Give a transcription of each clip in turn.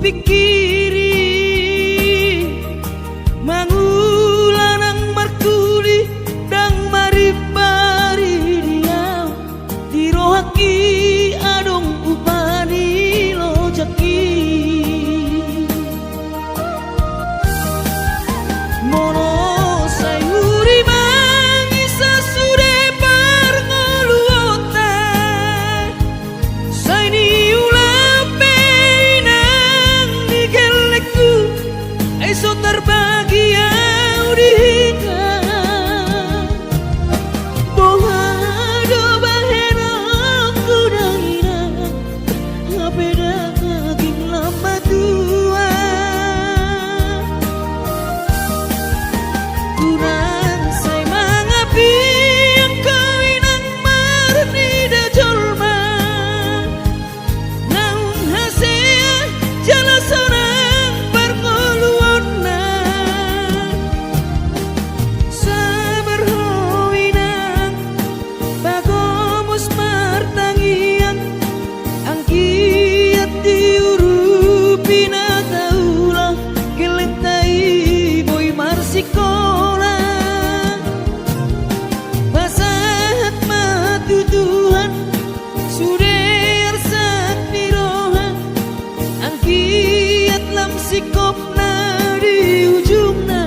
pikiri mangulanang markuli dang maribari dia tirohaki adong upani lojaki mono sayuri mangisa sude parngoluota saini ulape nang digeleku eso terbagi au dihika boha do bahena kudaina ngapeda kaging lama tua kurang say mangapi ang kainang marni da jolma naung hasea jala sorang parngoluonna sabar hoinang bagomos martangian ang kiat diurupi na taulah kelentai boy marsikola basahat matutuhan suder sak nirohan ang kiat lam sikop na di ujung na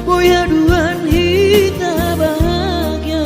boy haduan hita bahagia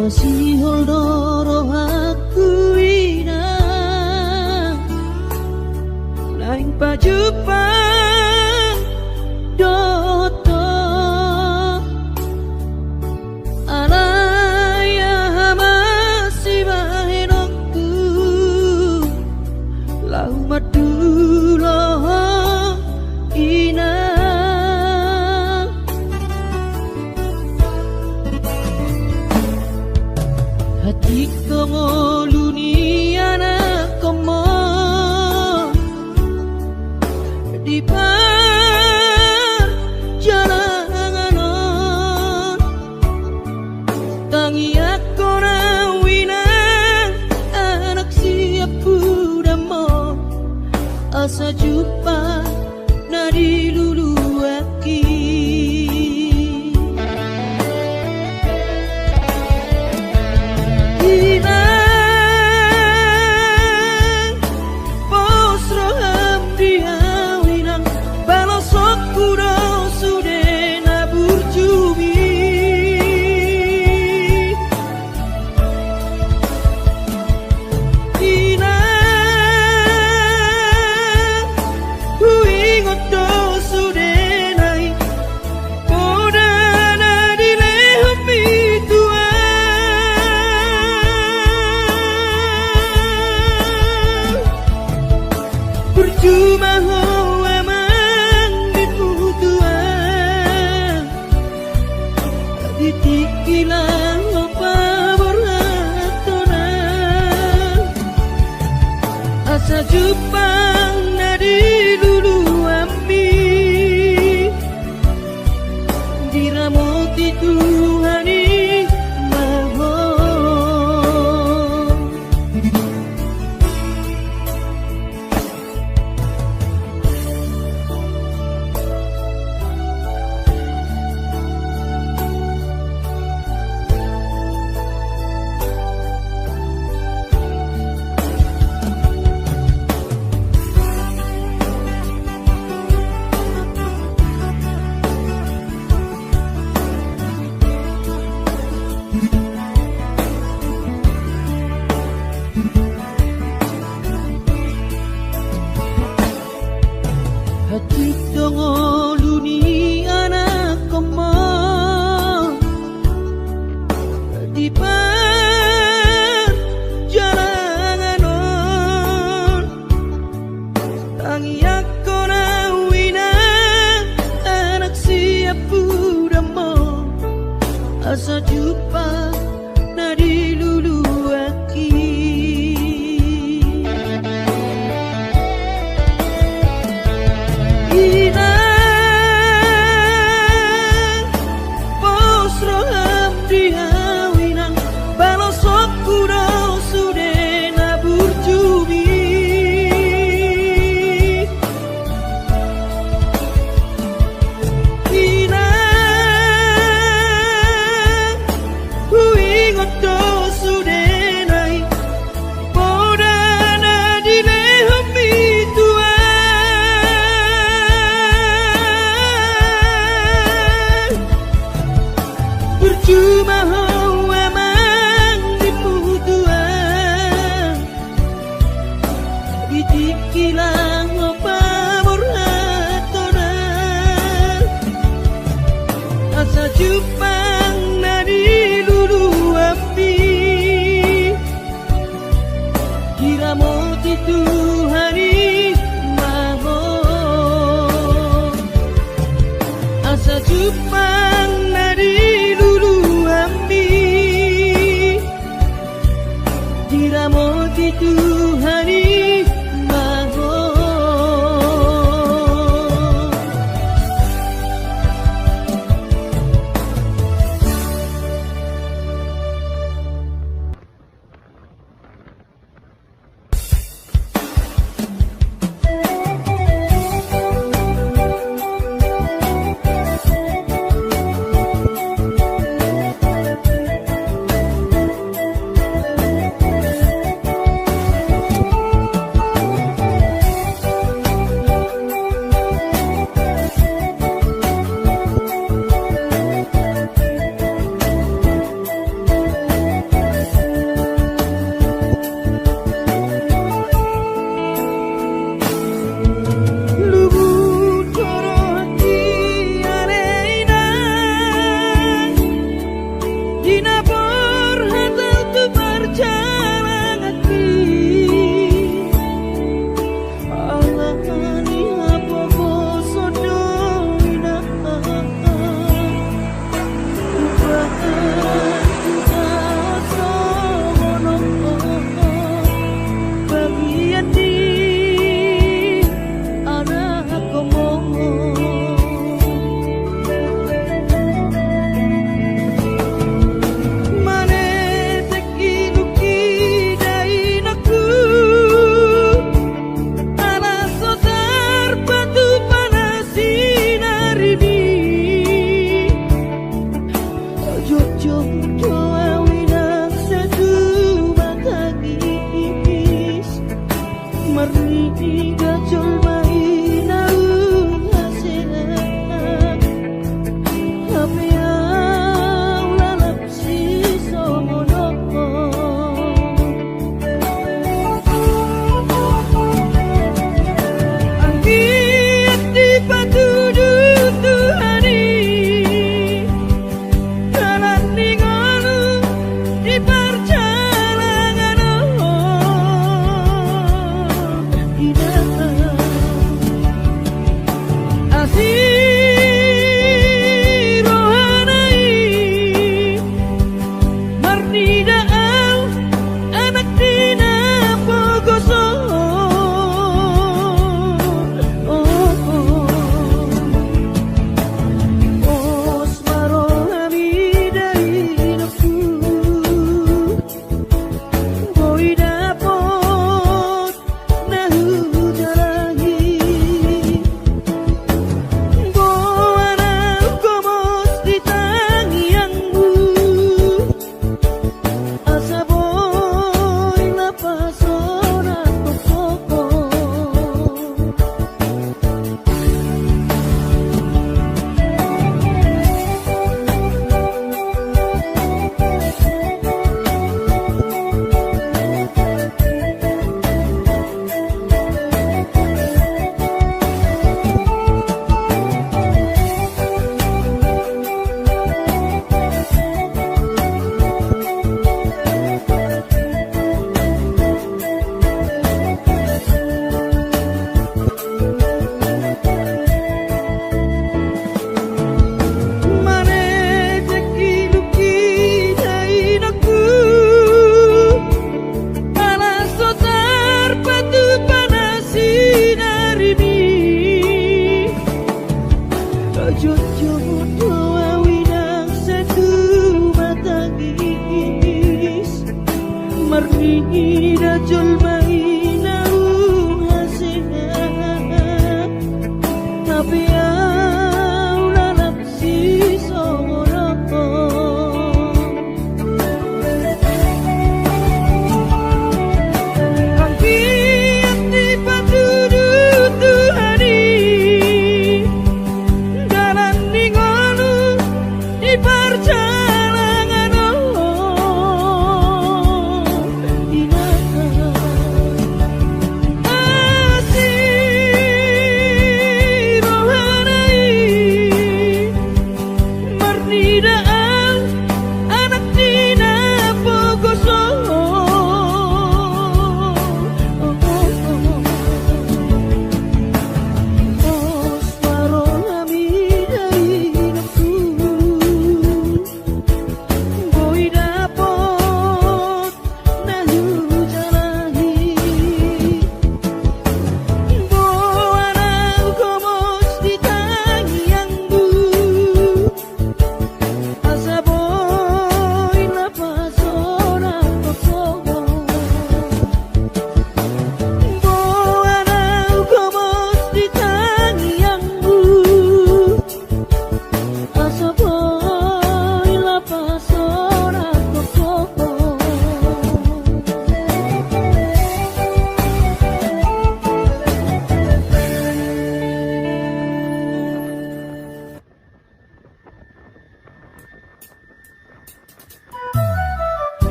Masih holdoro aku ina lain pajupang doto alaya masih bahenokku lau madulo ina hati kemoluniana komo di perjalanan tangi aku nawina anak siap budamo asa jumpa nadi lulu aki cuma hoa manggit mutuan ditikilan opa boratonan asa jupang nadi lulu ambi diramoti Tuhani maho Diramoti Tuhani mahon asa Jepang nadi lulu ambi Diramoti Tuhani mahon di perjalanan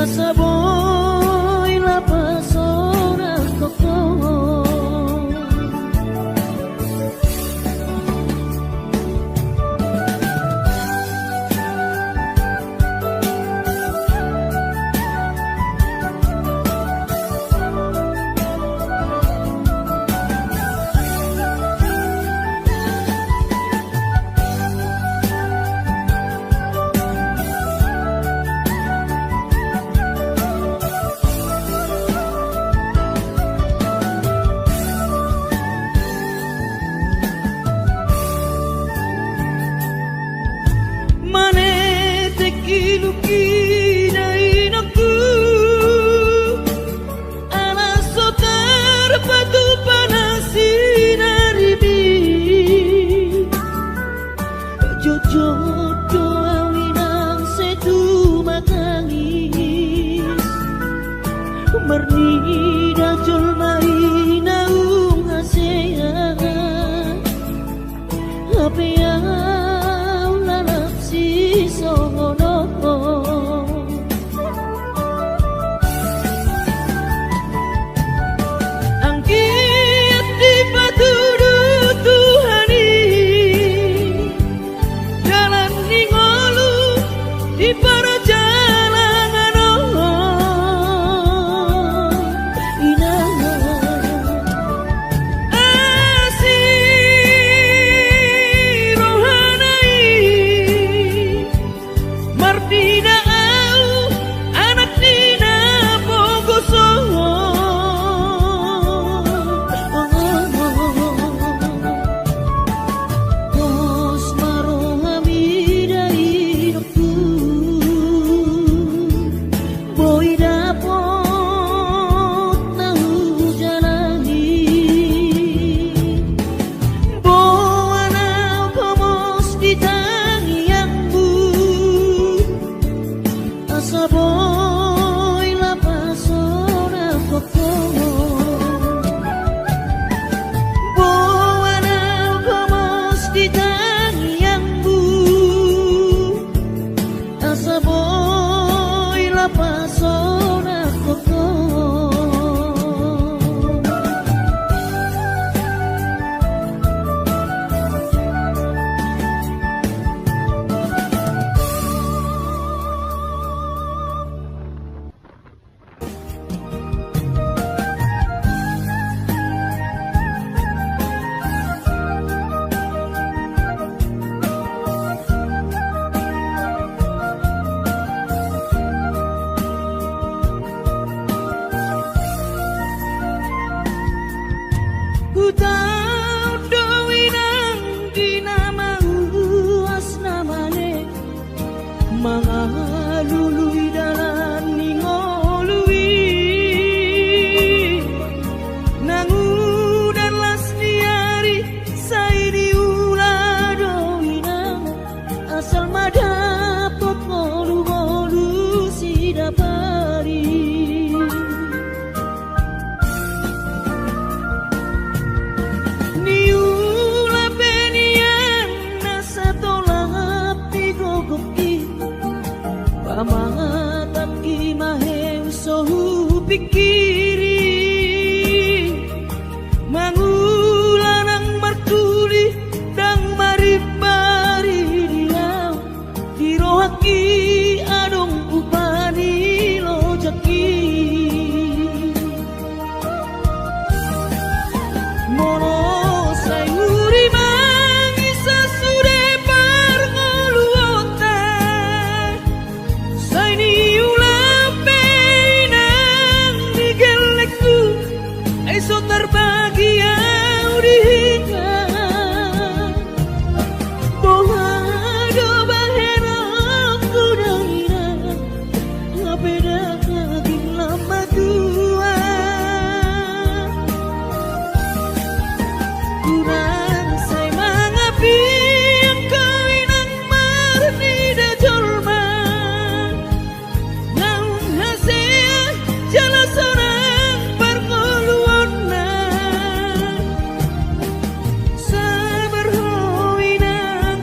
asa boy la pasora koko. Mernida jol mai naung hasea apa yang lalap si songono angkiat di patudu Tuhani jalan ningolu di para mangalului dalan ningolui nangudan las diari saidi uladoina asal madapot ngolu-ngolu sidapari niula benian nasa tolak pigogoki pamangatan kimaheng sohu pikiri mangulanang martuli dang maribari diau dirohaki adong upani lojaki mono sayuri mangisa sude parngoluota saini ulapeinang digelekku esok terbagi yang dihingar bohado baherok kudangina ngapeda kaging lama tua kurang say mangapi yang kawinang marnida jolma naung hasea jala sorang parngoluonna sabar hoinang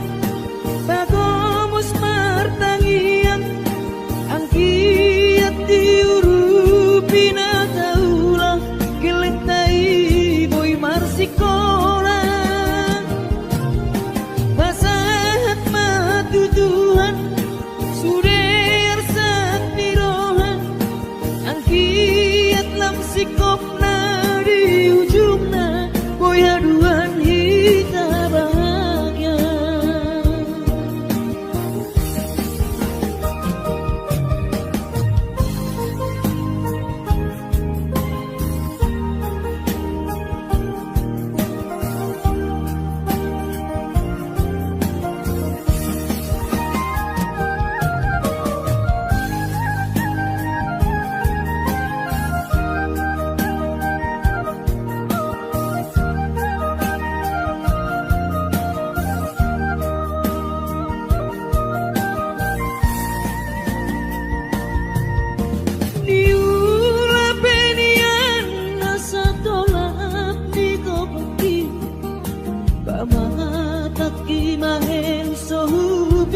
bagomus martangian angkiat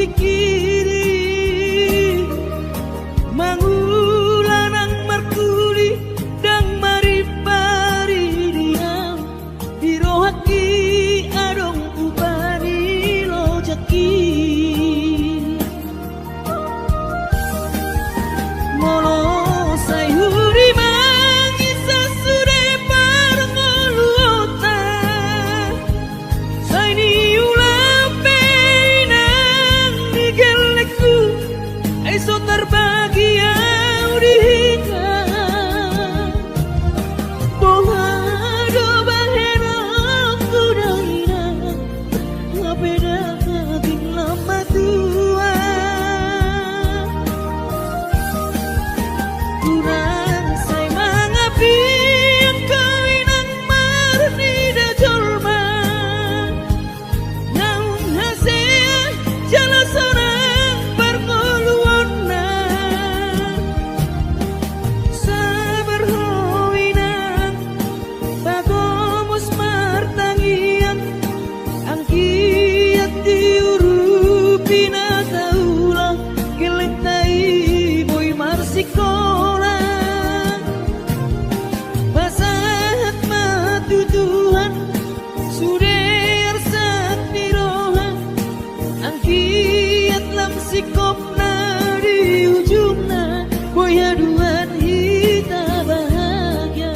pikiri mangulanang markuli dang maripari diam dirohaki adong upani lojaki molo sayuri mangisa sure parngoluota saini ulape nang digelekku esok terbahagia dihingga bohado bahero kudaina ngapeda kating lama tua kurang say mangapi ang kawinang marni da jorma naung hasea jala sorang parngoluon na sabar howinang bagomos martangian ang kiat diurupi na taulang gelengtai boy marsikola basahat matutuhan suder sat nirohan ang kiat lam sikop na di ujung na boy haduan hita bahagia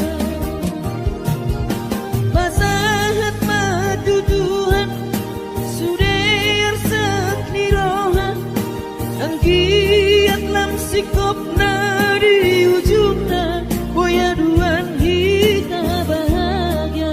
basahat matutuhan suder sat nirohan ang kiat lam sikop na di ujung na boy haduan hita bahagia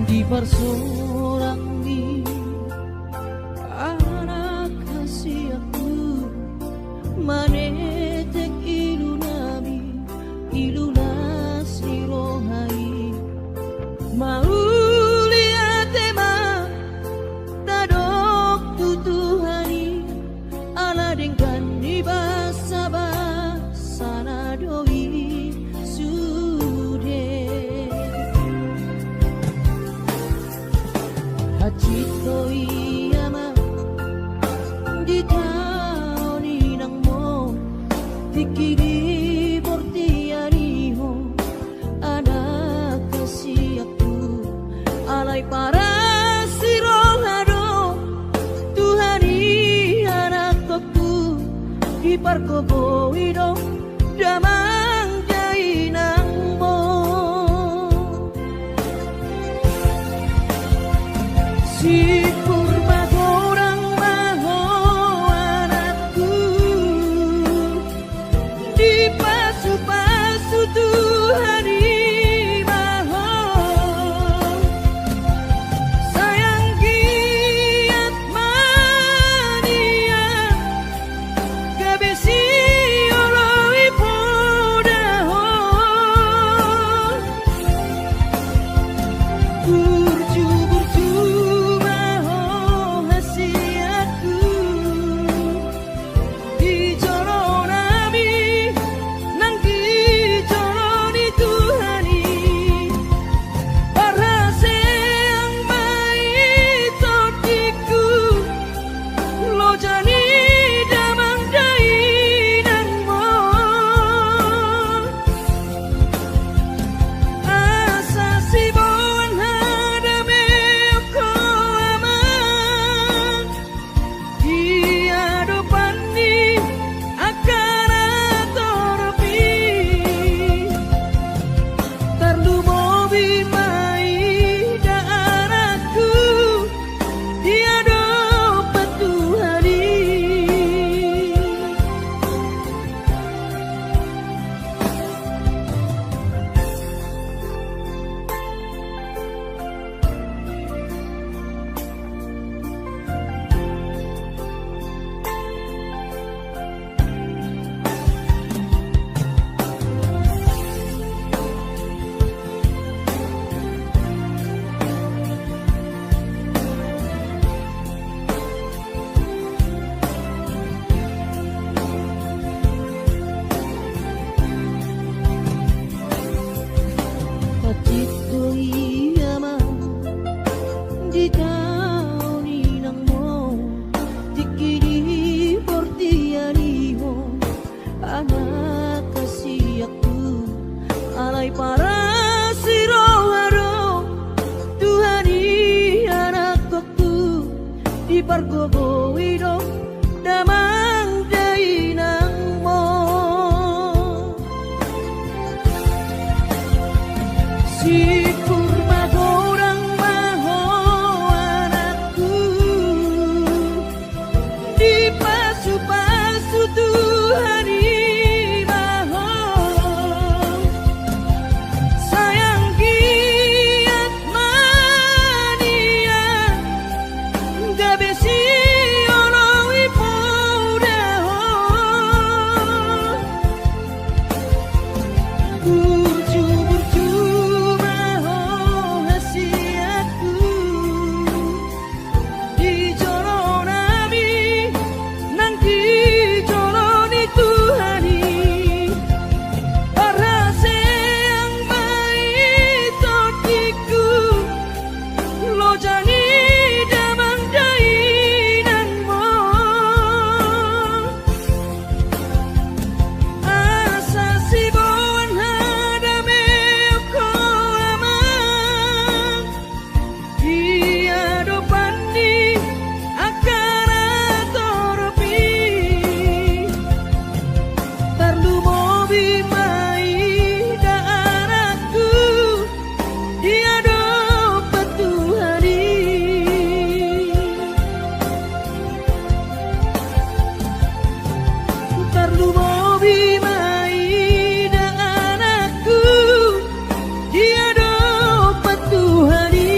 di persoalan ni anak kasih aku manetek ilunas nirohai mauliate ma tadok tutuhani ala dengkan di basa-basa nadoi sude hachito iyama di taoni nang mo tikiri portiariho anak kasih aku alay para sirolado Tuhani anakku di parkobo ido damang jainang mo si purba gorang maho anakku di pasu-pasu Tuhani maho sayang giat mania kabesi oloi pon Hacito iyama di taon inang mo tikini portiariho anak kasih aku alay para siroharo Tuhan anak aku di pargobo idong damang dainang mo si kurma gorang maho anakku di pasu-pasu Tuhan maho sayang giat mania gabe si ono ipodaho burju-burju maho hasiatku di joronami nang di joroni Tuhani parase yang baik totiku lo jani damang dainanmu asa si bawan hadame ko amang dia dopandi akara toropi perlu mobi mai da anakku dia dopat Tuhani perlu mobi mai da anakku dia dopat Tuhani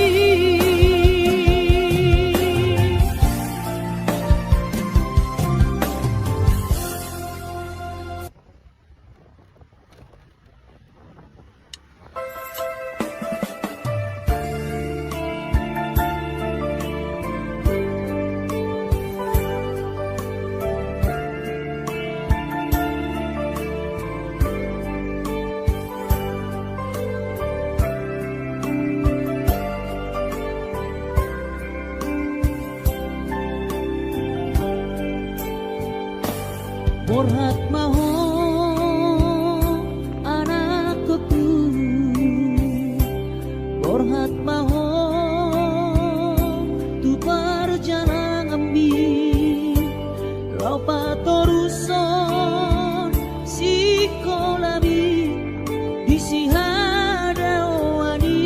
Borhat maho anakku Borhat maho tu parjana ngambi lopa toruson si kolabi bisi hadawani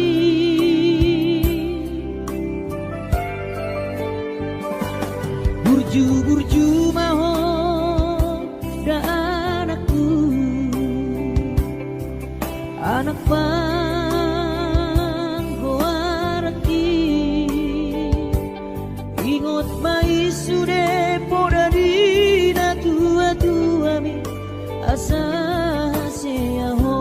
burju-burju maho da anakku anak panggoaraki ingot mai sude poda dina tua-tua mi asa seaho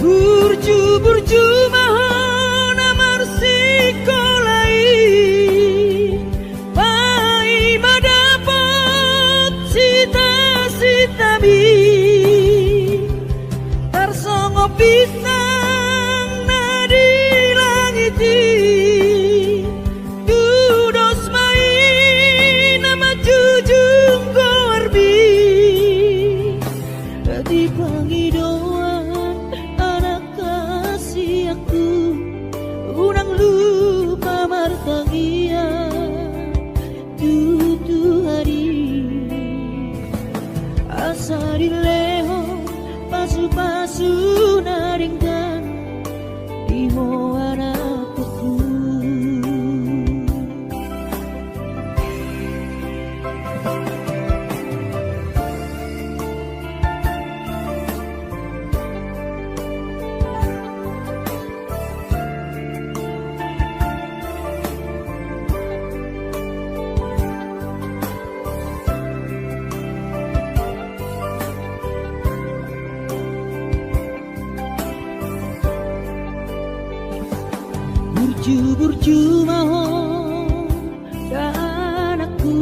burju-burju maho namar sikolai pai madapat sita-sita bi tarsongo bintang nadi langiti dudos mai nama jujung gorbi di pangidoan anak kasih aku unang lupa martangia tutu hari asari leho pasu-pasu naringkan iho anakku burju-burju maho da anakku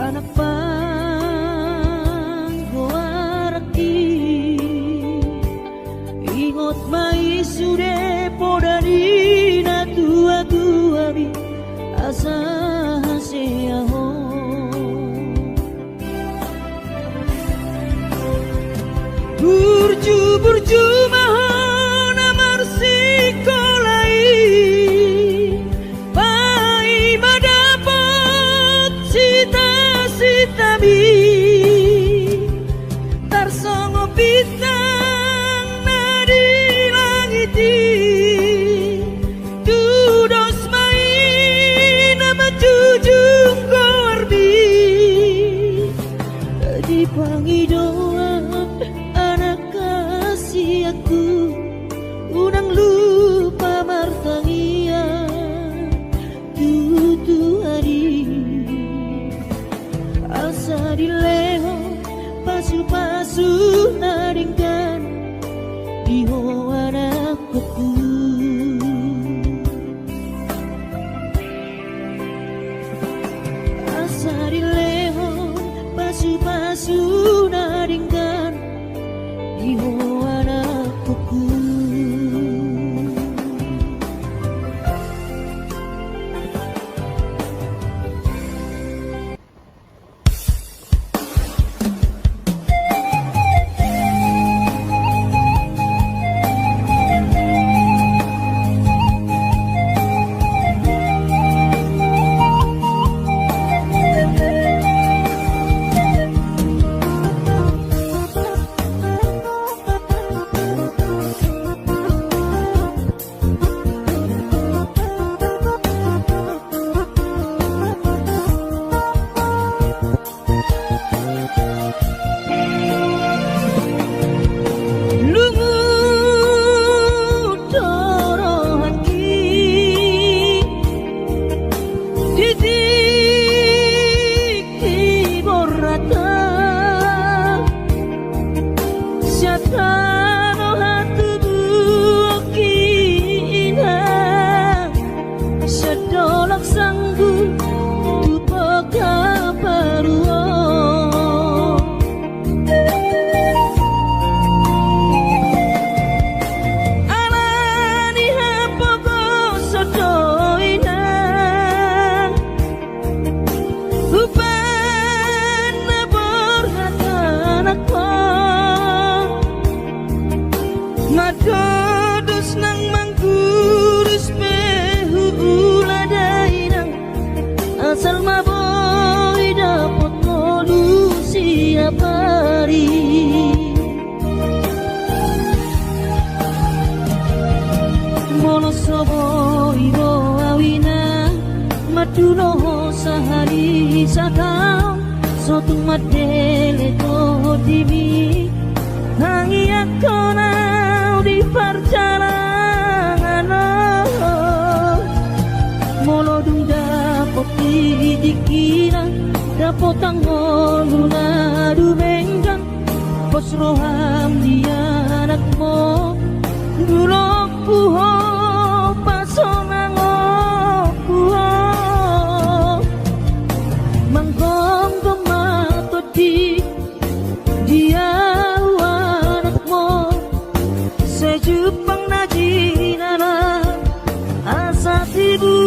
anak panggoaraki asarileho pasu-pasu naringgan diho anakku. Asarileho pasu-pasu naringgan diho anakku. Asal maboy dapat molu siap hari. Mono soboy do awina maduno sahari sakau sotung madele to dimi hangi akona di perjalanan molo dung dapat dikira dapat tanggol lunadu benggang pos roham dia anakmu dulu puho pasonango puho manggong tomato di dia anakmu sejupang najinana asa tibu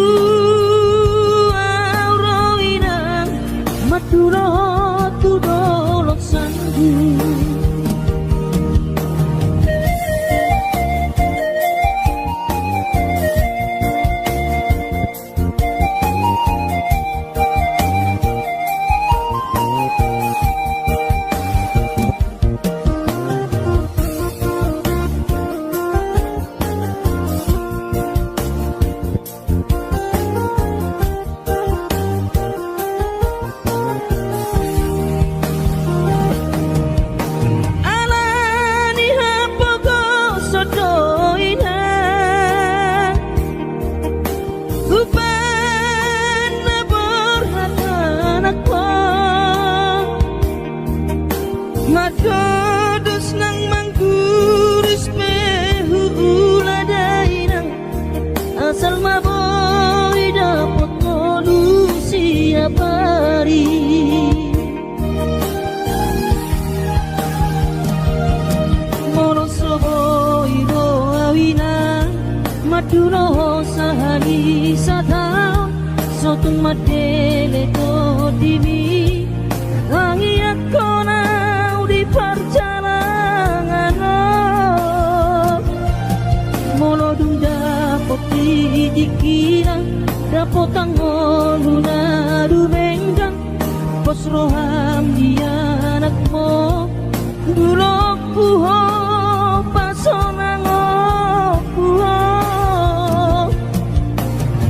auroina maturo tudolok sanggu. Madodos nang mangguris pehu uladainang asal maboy dapat molu siap hari. Mono soboy do awina maduno sahani satau sotung madele to dimi hangi akona di perjalanan molo dung dapat dikira dapat tanggol lunadu benggang pos roham dia anakmu dulu puho pasonango puho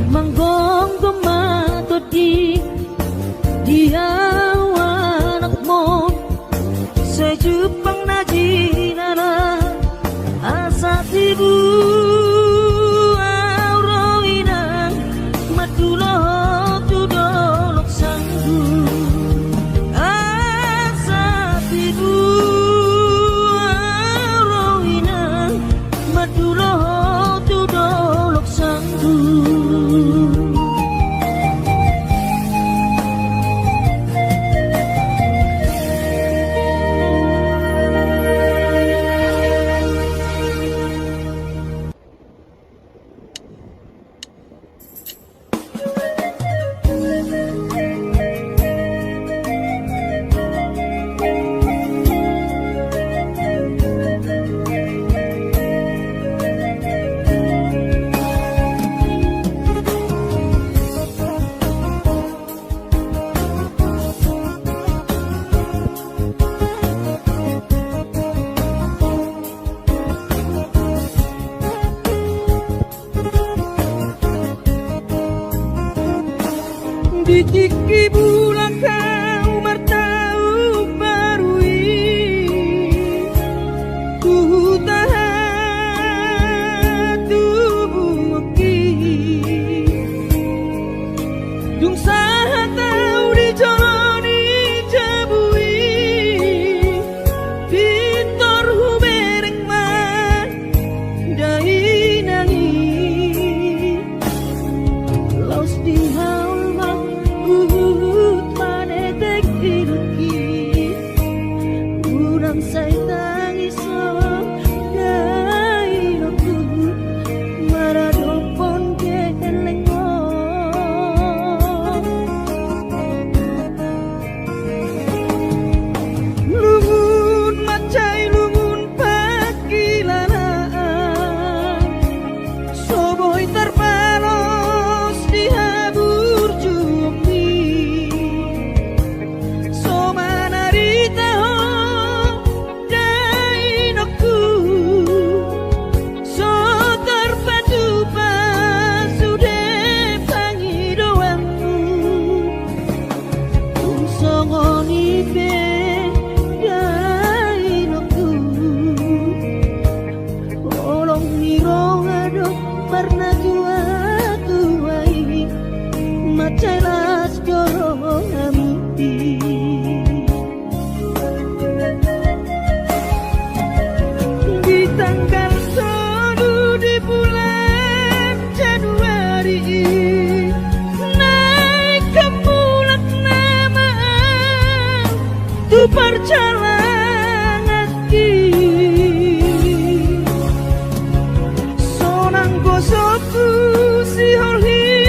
manggong tomato di dia anakmu sejupang najinana asa tibu auroina matulo tudolok sang Tiki bulan kau bertahu barui ku tahan tubuh ki dung saha tau dijalani jabui pintor hubereng mah dai nangi laus di say tangiso dai aku maradong pon kelengo lungun macai lungun pakilalaan soboy terpalos di habur jumi so manarita Celas joro amiti di tanggal 1 di bulan Januari naik ke bulan nama tu perjalanan ki sonang gosokku si holi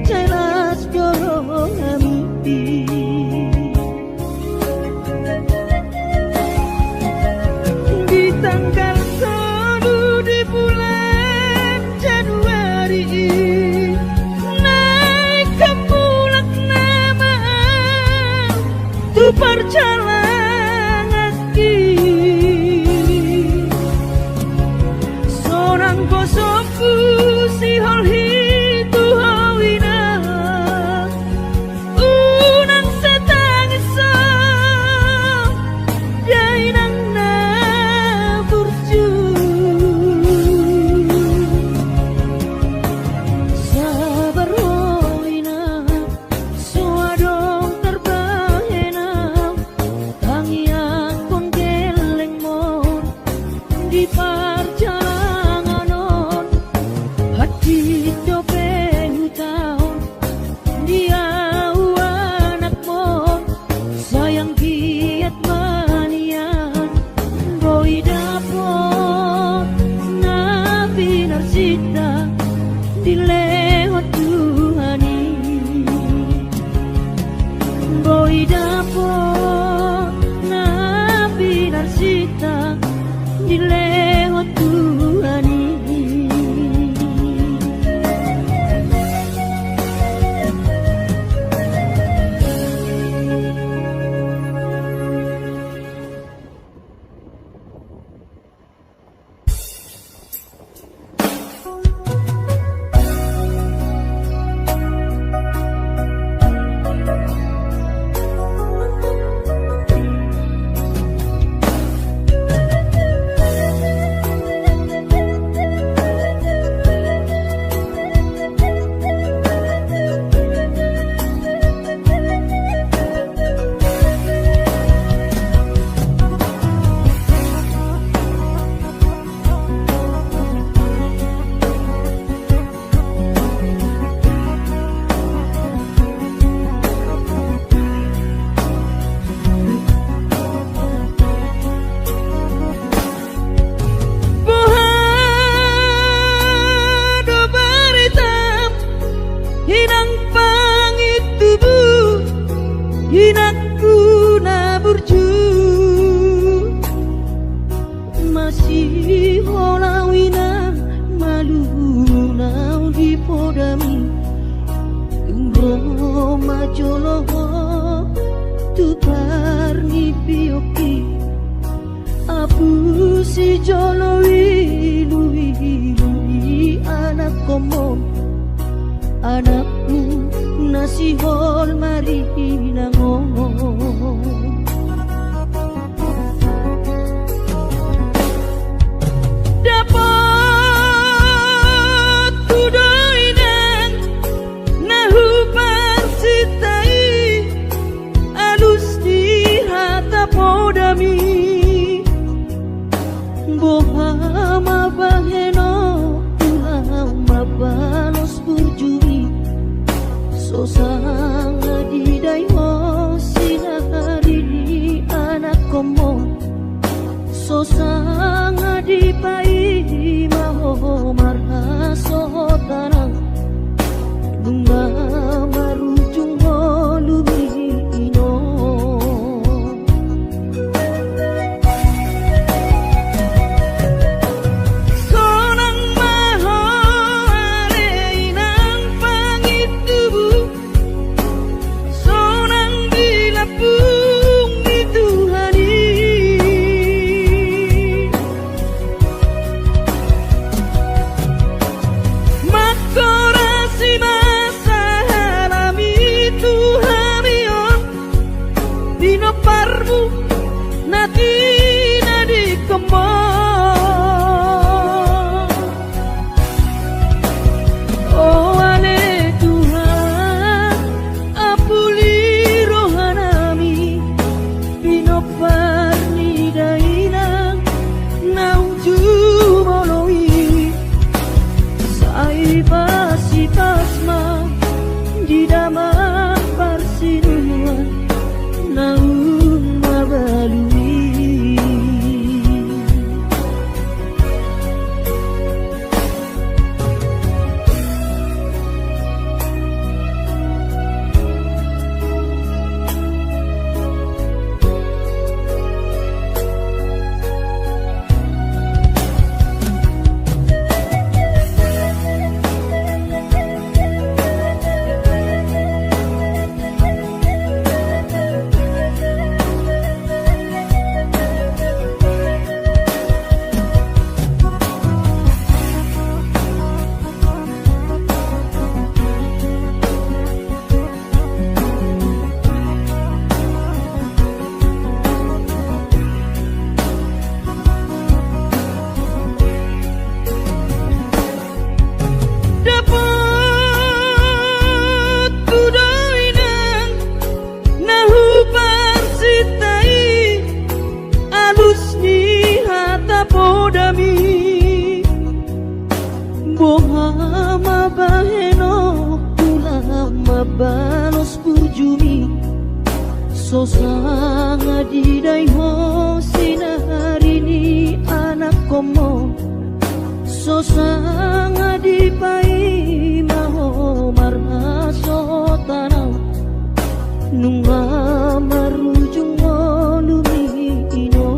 Celas joro amiti di tanggal 1 di bulan Januari naik ke bulan nama tu perjalanan ki sonang gosokku si holhi jolo tu parni pioki abu si jolo wilu anak komo anakmu nasihol mari nangon Bohama baheno ulang mabalos burjui sosang adidai ho sinari anak komo sosang adipai maho marha sohotanang bunga marujung ho lumino Bohama baheno ulama balos burjumi sosang adidai ho sinarini anak komo sosang adipai maho marha sotanau nunga marujung lumino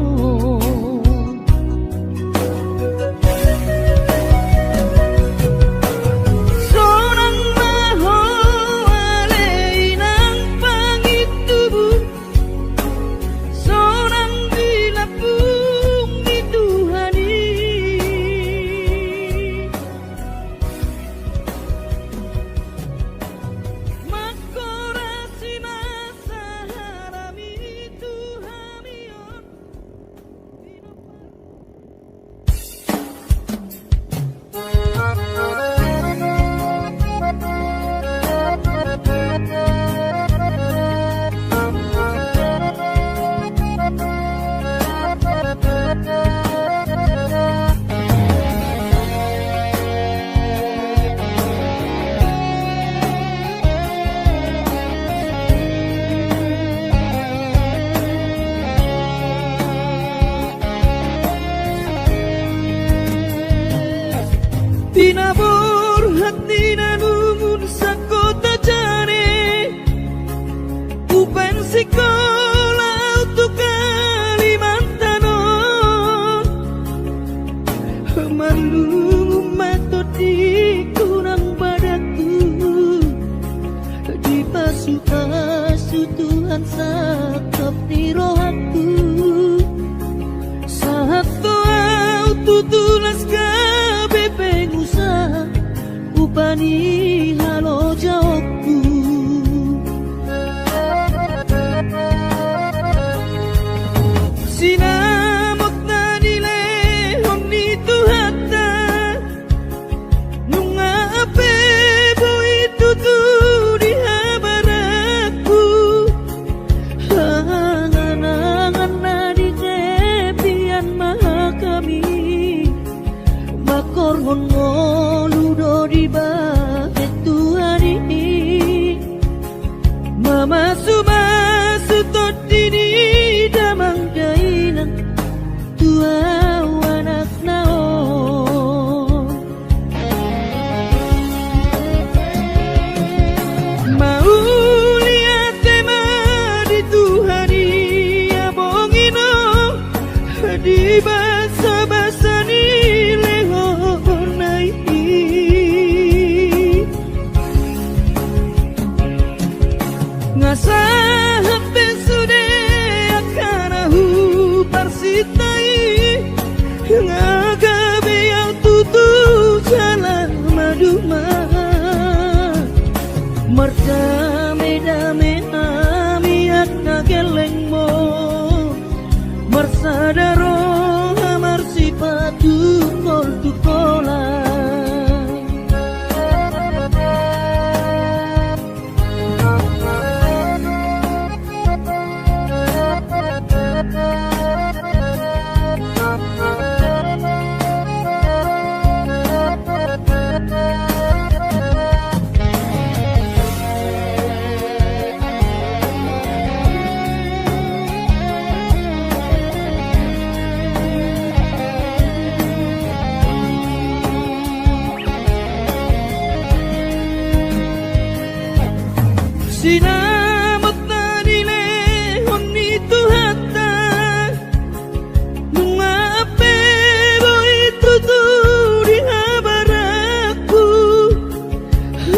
halo jawabku. Sinamot na dile honi tuhata nunga ape boy tutu di habaraku hanganangan na di tepian maha kami makorhon ngoludo di bahet tuhari mama sumasu tot dini damang dainan tua anak nao mau lihat tema di tuhari abongino di basa-basa ni lehonai ngasahat besude akanahu parsitai ngagabe yang tutu jalan maduma merdame dame amiat nagelengmo marsadaro amar sipatu kol tukola sinamot na dile honi tuhata nunga ape boy tutu di habaraku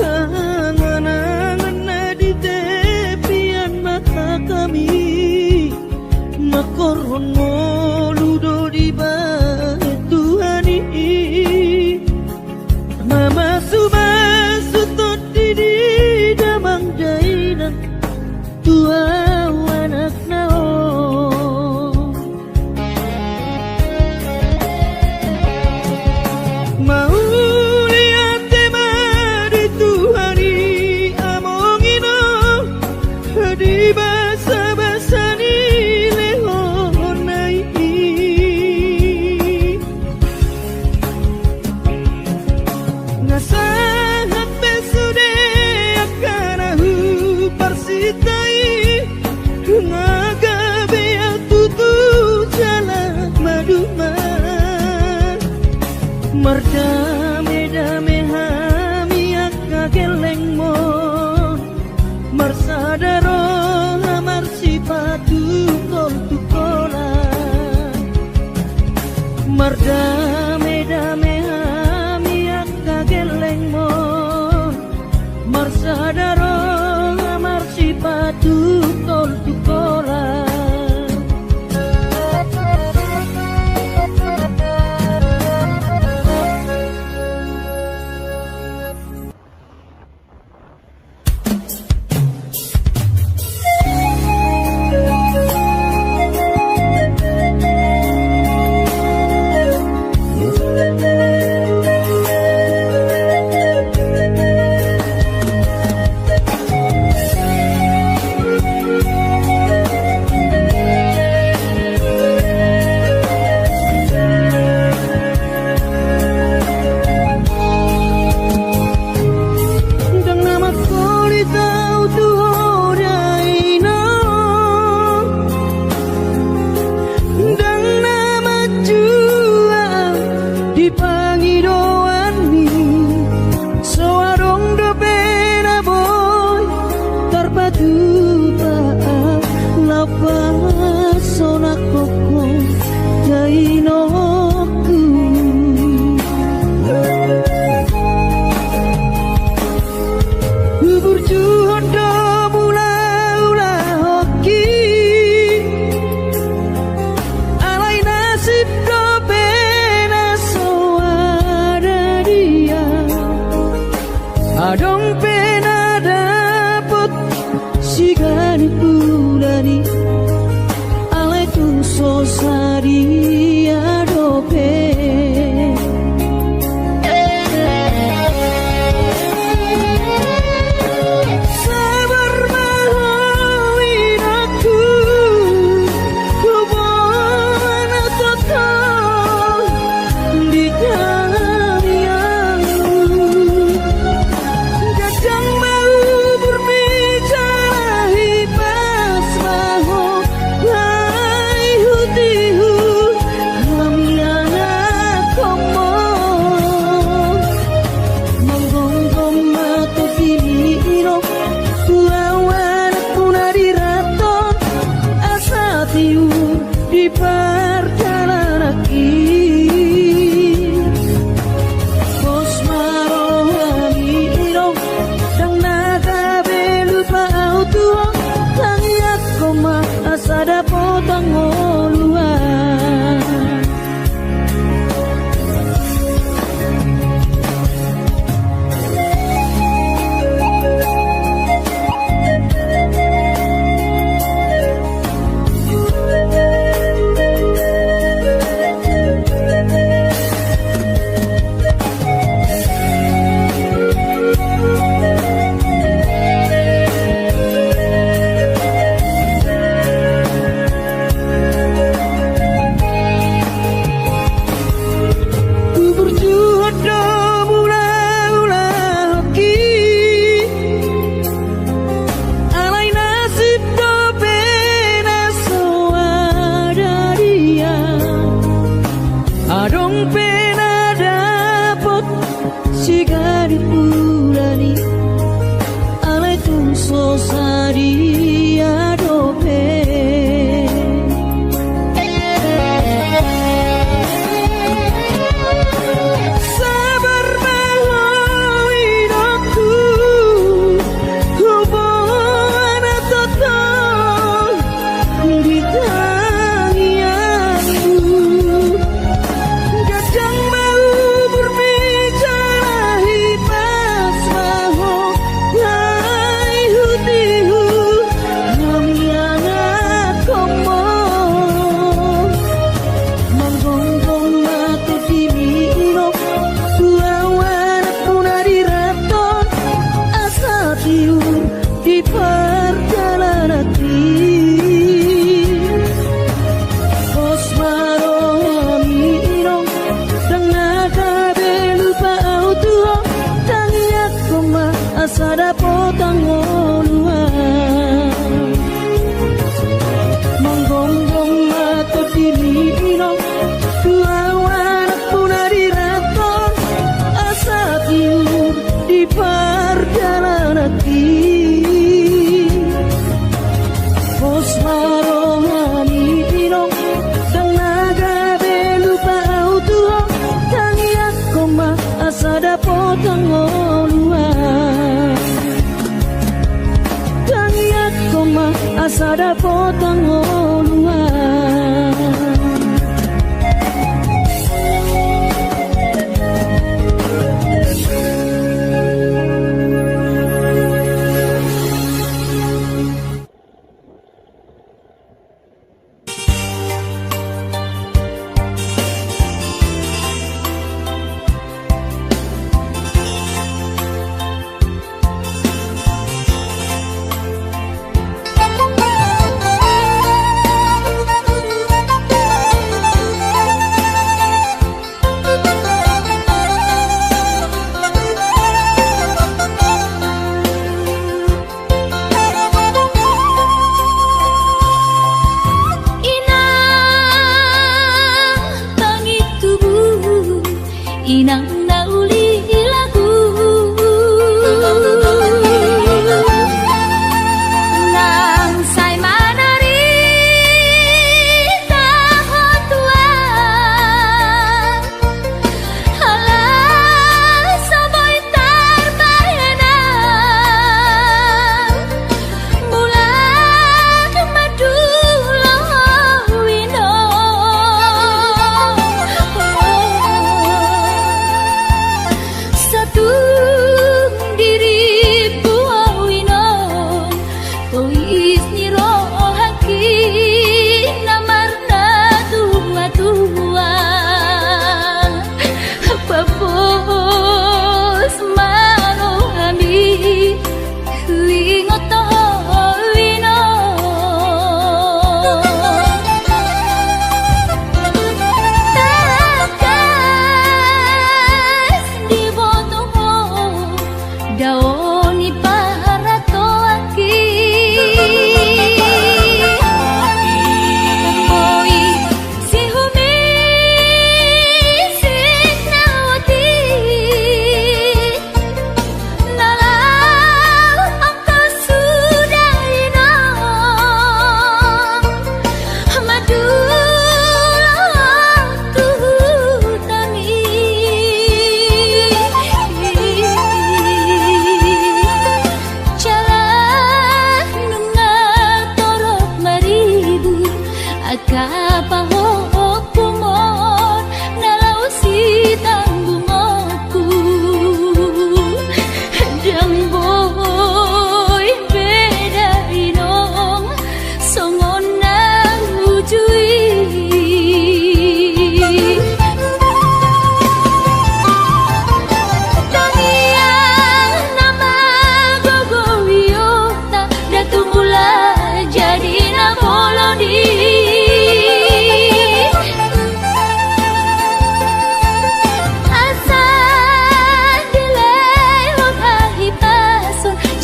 hanganangan na di tepian mata kami makorhon ngoludo di bahet tuhani mama sumasu tot didi damang dainan tua anak nao mau lihat tema di tuhari amongino di basa-basa ni lehonai ngasahat besude akanahu parsitai ngagabe yang tutu jalan maduma merdame dame hamiak kagelengmo marsadaro amar sipatu kol tukola merdame dame hamiak kagelengmo marsadaro amar sipatu kol tukola 시간이 부라니 알레도 소사리아로 배 sabar mahawin aku hubungan total di duniamu kadang mau berbicara hibas maho lai hutihu hamiana komo menggonggong mata diriiro lawan punari raton asa tiu di perjalanan bos marohamiro dan naga belupa auto tangiak koma asada potang oluan Adong pena dapot sigari purani alai tung sosari adope sabar mahawin aku hubungan total di tangianmu kadang mau berbicara hibas maho lai hutihu hamiana komo menggonggong mata diriiro lawan punari raton asa tiur di perjalanan bos marohamiro dan naga belupa auto tangiak koma asada potang oluan menggonggong mata diriiro lawan punari raton asa tiur di perjalanan bos marohamiro dan naga belupa auto tangiak koma asada potang oluan tangiak koma asada potang oluan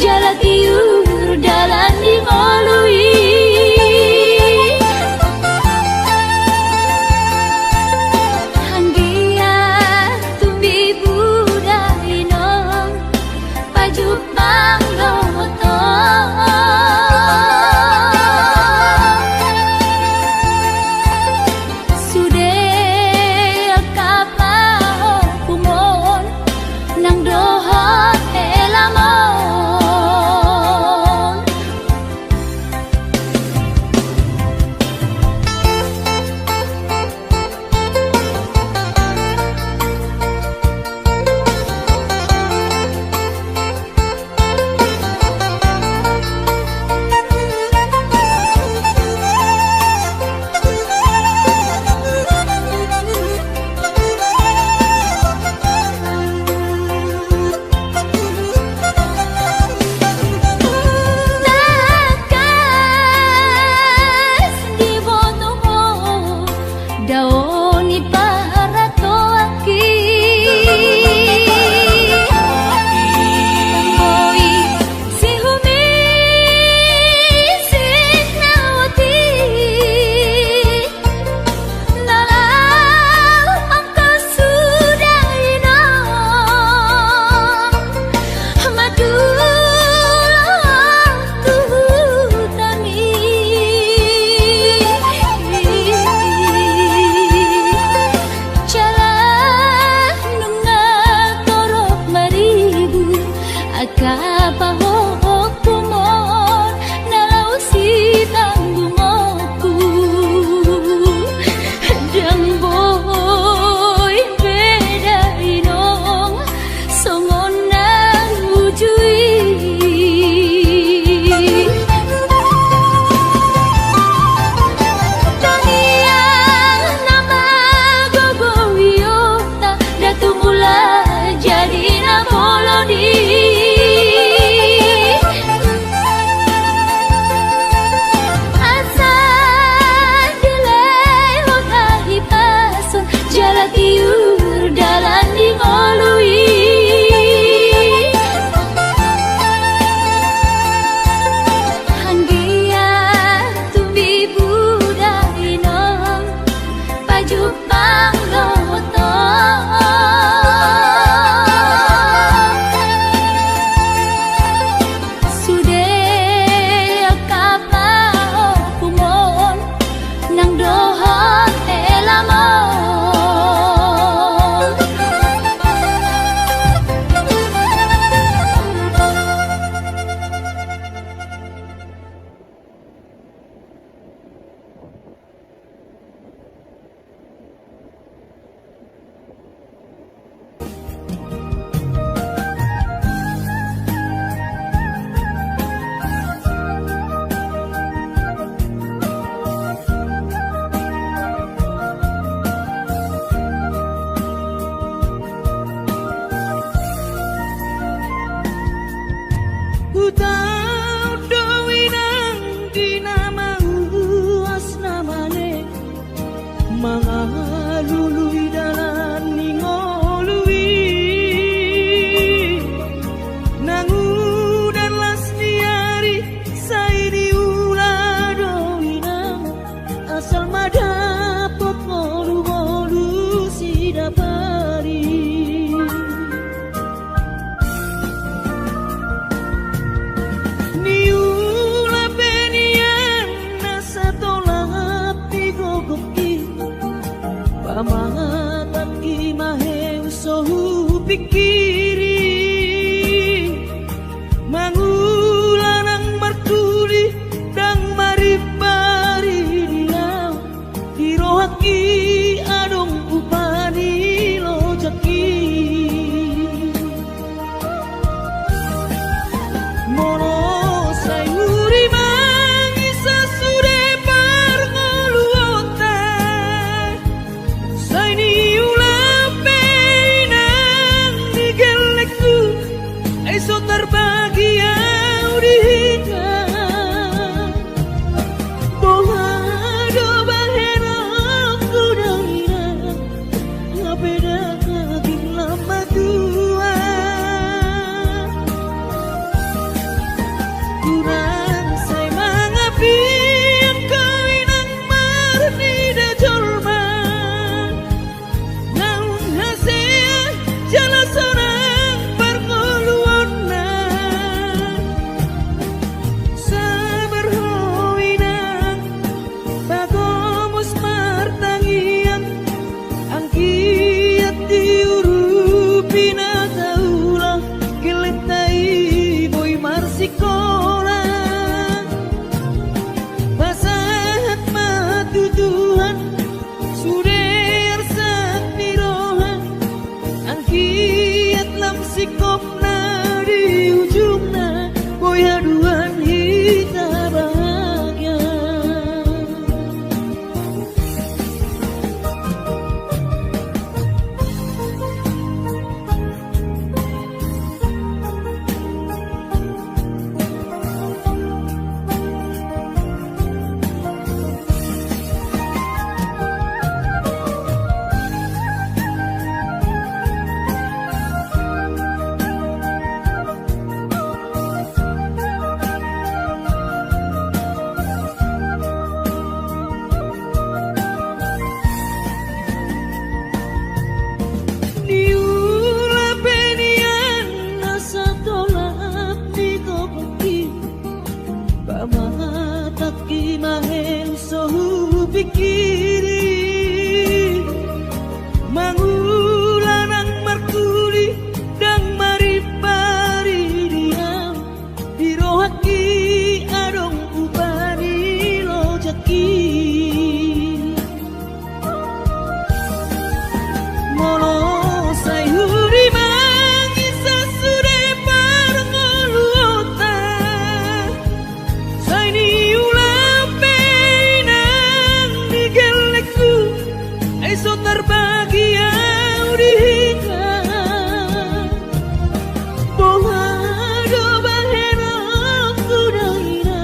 jalatiur dalan di ngolui hanggia tumbi budayno pajuk manggoto sude kapao kumon nang dohot elamon takas di bono mo daon para to aki Oi si humi si nawati nalang ang kasudayno madulang tuhutami jalan nunga torok maribu akapahok kumon nalau si tanggumoku dang boy bedainong songon nang ujui Taniang nama gogowiota datumula jadi na molodi asa dilay hokahi pason jalatiur dalan di ngolui hanggia tumbi budayno pajuk manggoto sude kapao kumon nang dohot elamon Utau dowinang dinamau asnamane mangalului dalan ningolui nangudan lasniari saidi ula dowinang asal madapot molu-molu sidapari niula benian nasa tolak pigogoki pamatan kimaheng sohu pikiri mangulanang martuli dang maribari dilau dirohaki adong upani lojaki mono sai muri mangisa sude parngoluota sai ni ula peinang di kurang say mga piyang kawinang marni da jolma naun hasea jala sorang perngoluan na sabar hoinang bagomos martangian ang kiat diurupi na taulang kilentai boy marsikola basahat matutuhan suder sak pirohan ang kiat lam sikop na di ujung na boy haduan hita bahagia niula penian asa tolak di kopeki pamatak kimahel sohu pikiri mangulanang markuli dang maripari diam dirohaki adong upani lojaki molo say huri mangisa sude parngoluota say ni ulape nang digelekku eso terbahagia udihika bohado bahena kudaina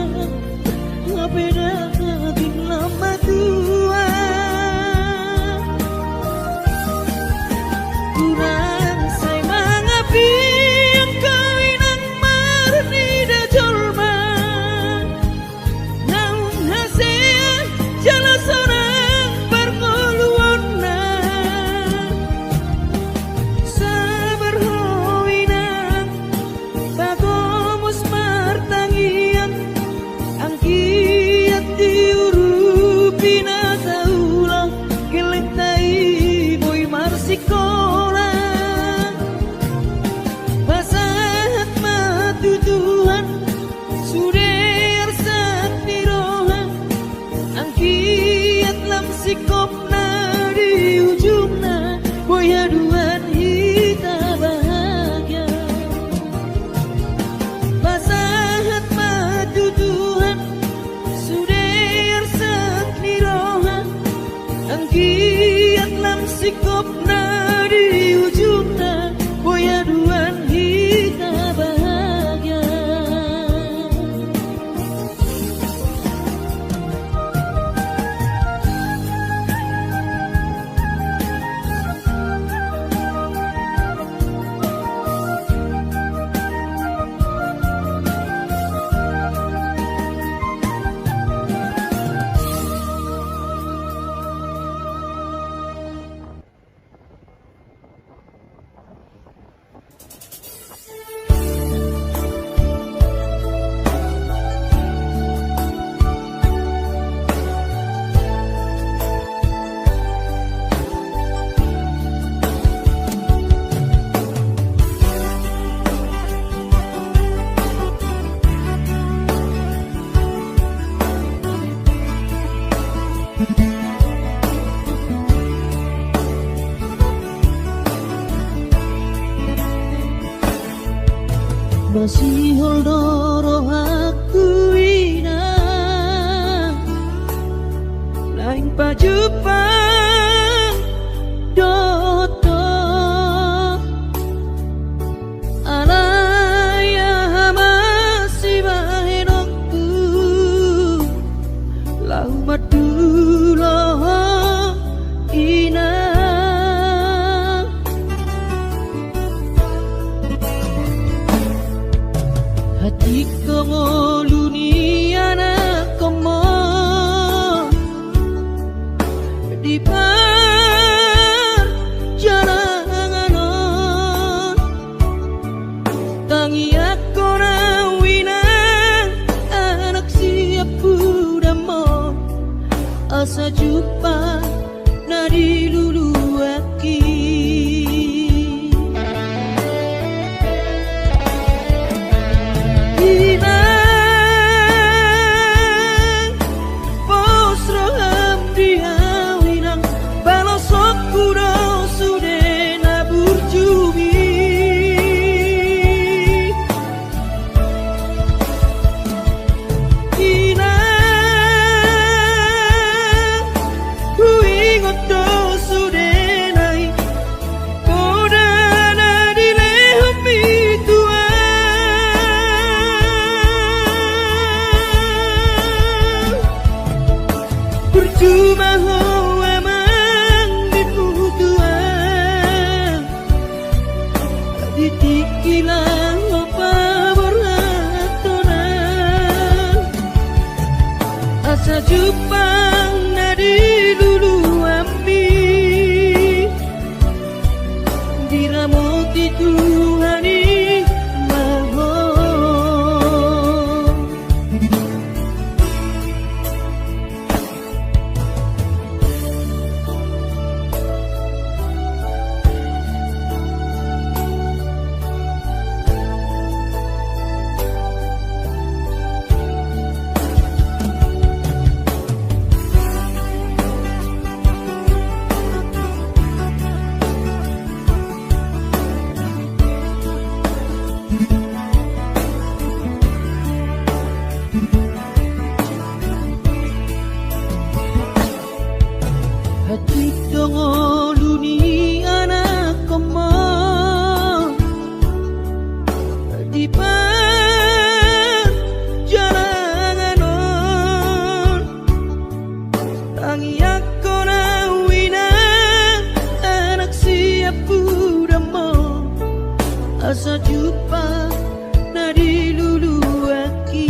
ngapeda kating lama tua kurang say mga piyang kawinang marni da jolma naun hasea jala sorang perngoluan na sabar hoinang bagomos martangian ang kiat diurupi na taulang kilentai boy marsikola basahat matutuhan suder sak pirohan ang kiat lam sikop na di ujung na boy haduan hita bahagia basahat matutuhan suder sak pirohan ang kiat lam sikop na di ujung na boy haduan hita bahagia masih holdoro aku ina lain pajupang doto alaya masih bahenokku lau madulo ina Ikaw ngoluni anak komo di perjalanan tangi aku nawinang anak siap budamo asa jumpa nadi lulu aki Cuma ho emang dibutuhan ditikilang apa beratonan asa jupang nadi lulu ambi diramoti Tuhani maho hati dongo luni anak komo di perjalanan tangi aku nawina anak siap budamo asa jumpa nadi lulu aki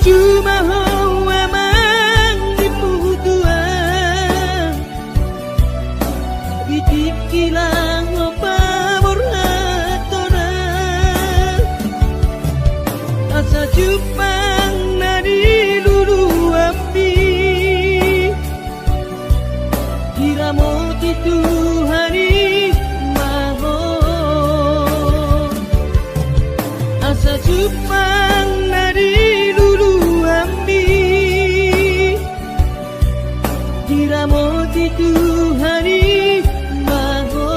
Cuma ho emang dibutuhan ditikilang apa beratonan asa jupang nadi lulu api diramoti Tuhani maho asa jupang nadi diramoti Tuhani maho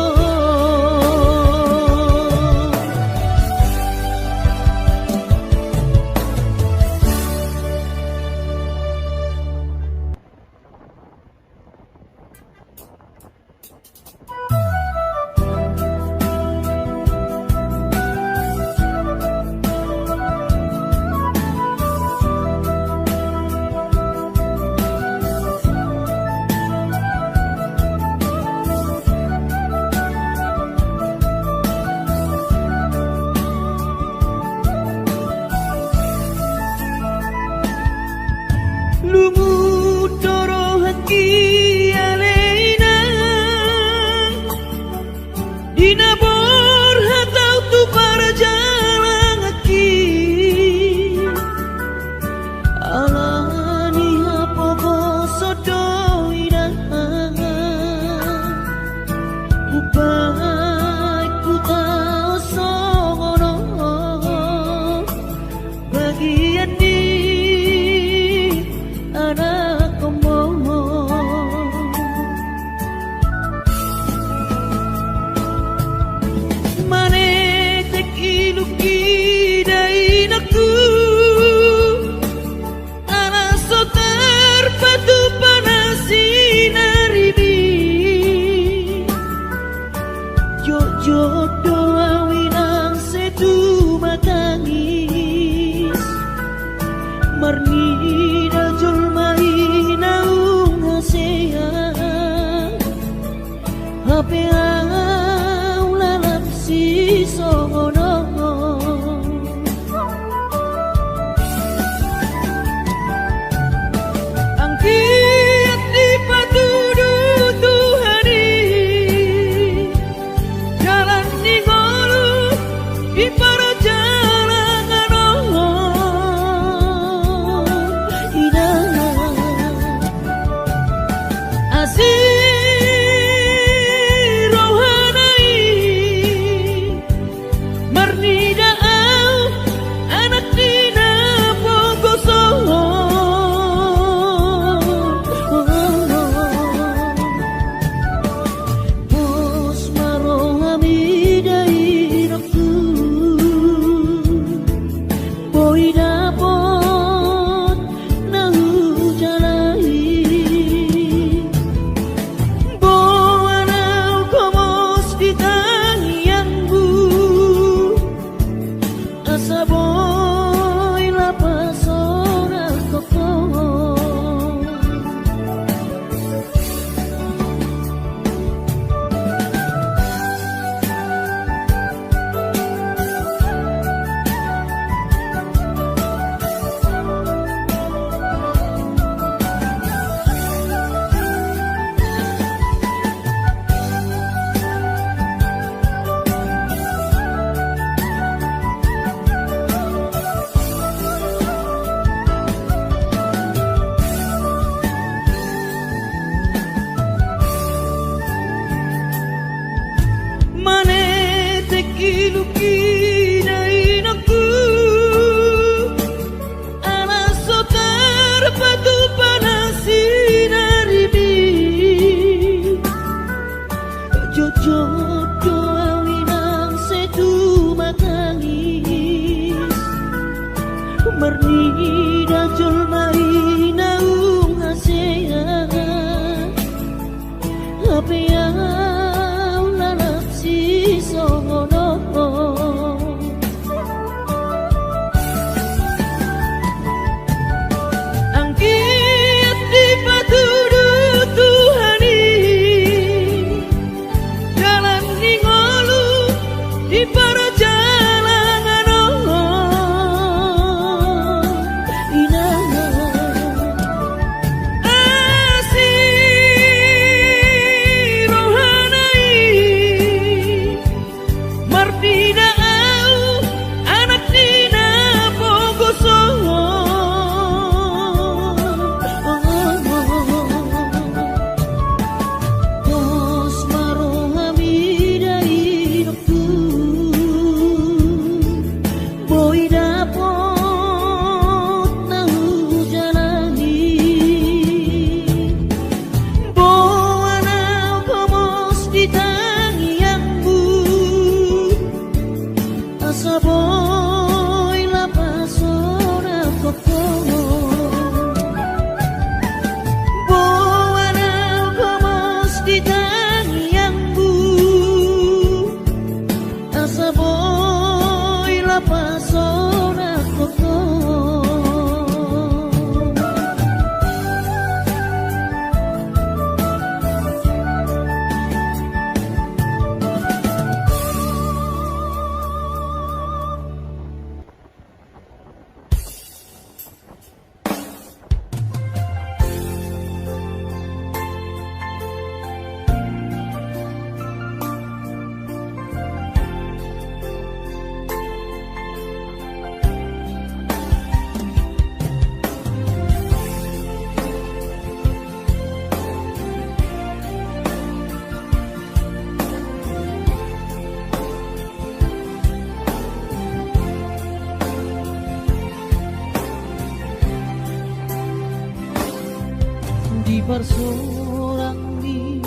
Bersorangi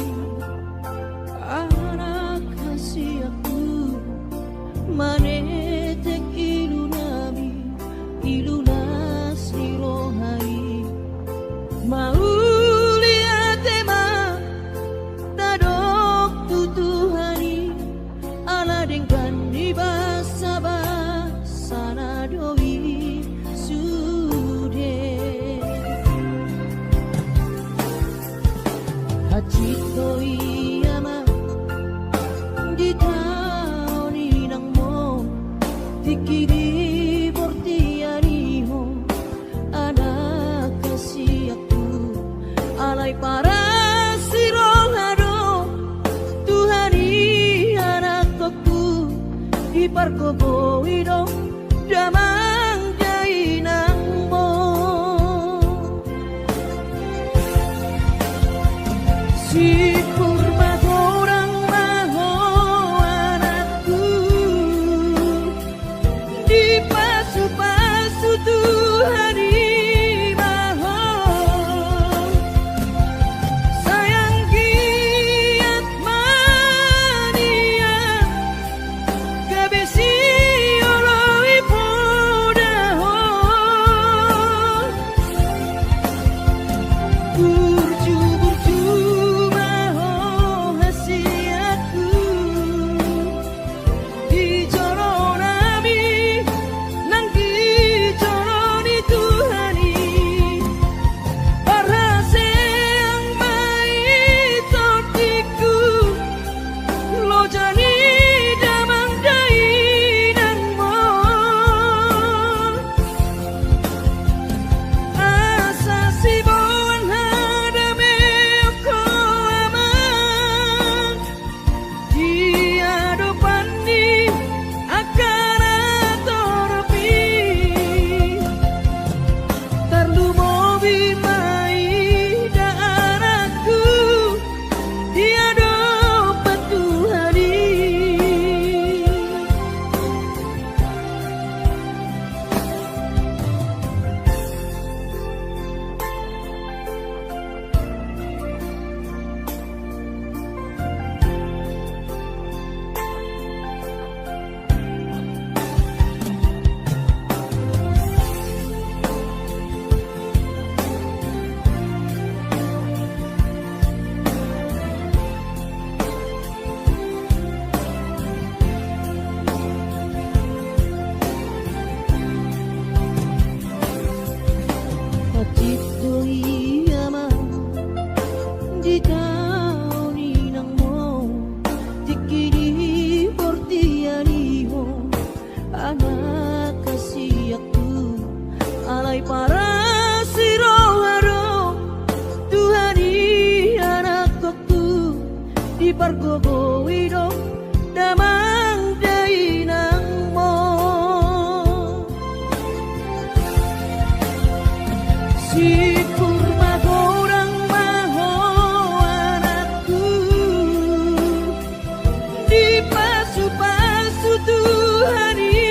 anak kasih aku manetek ilu nami ilunas nirohai maulia tema tadok tutuhani ala dengkan di basa basa doi sude Hachito iyama di tahun inang mo tikiri bortiariho anak kasih aku alay para sirohado Tuhani anak aku di parkobo ido damang jainang mo Si kurma orang maho anakku, dipasu-pasu Tuhan maho. Sayang giat mania, kabesi oloi podaho. Alay para siroharo Tuhani anak kokku di pargogo wido damang dainang mo. Si kurma orang maho anakku, dipasu-pasu Tuhani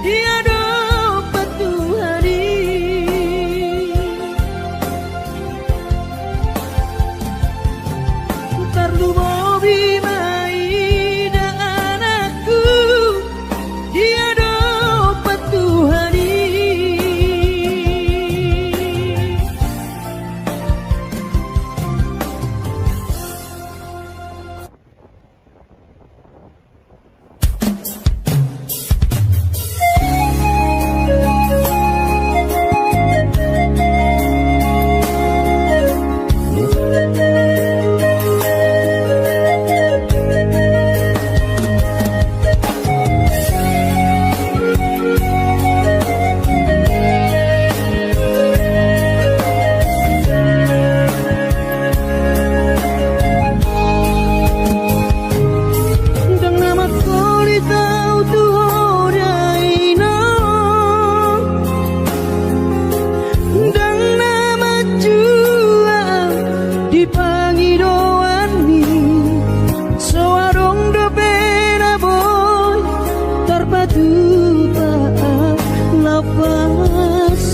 dia dopat Tuhani.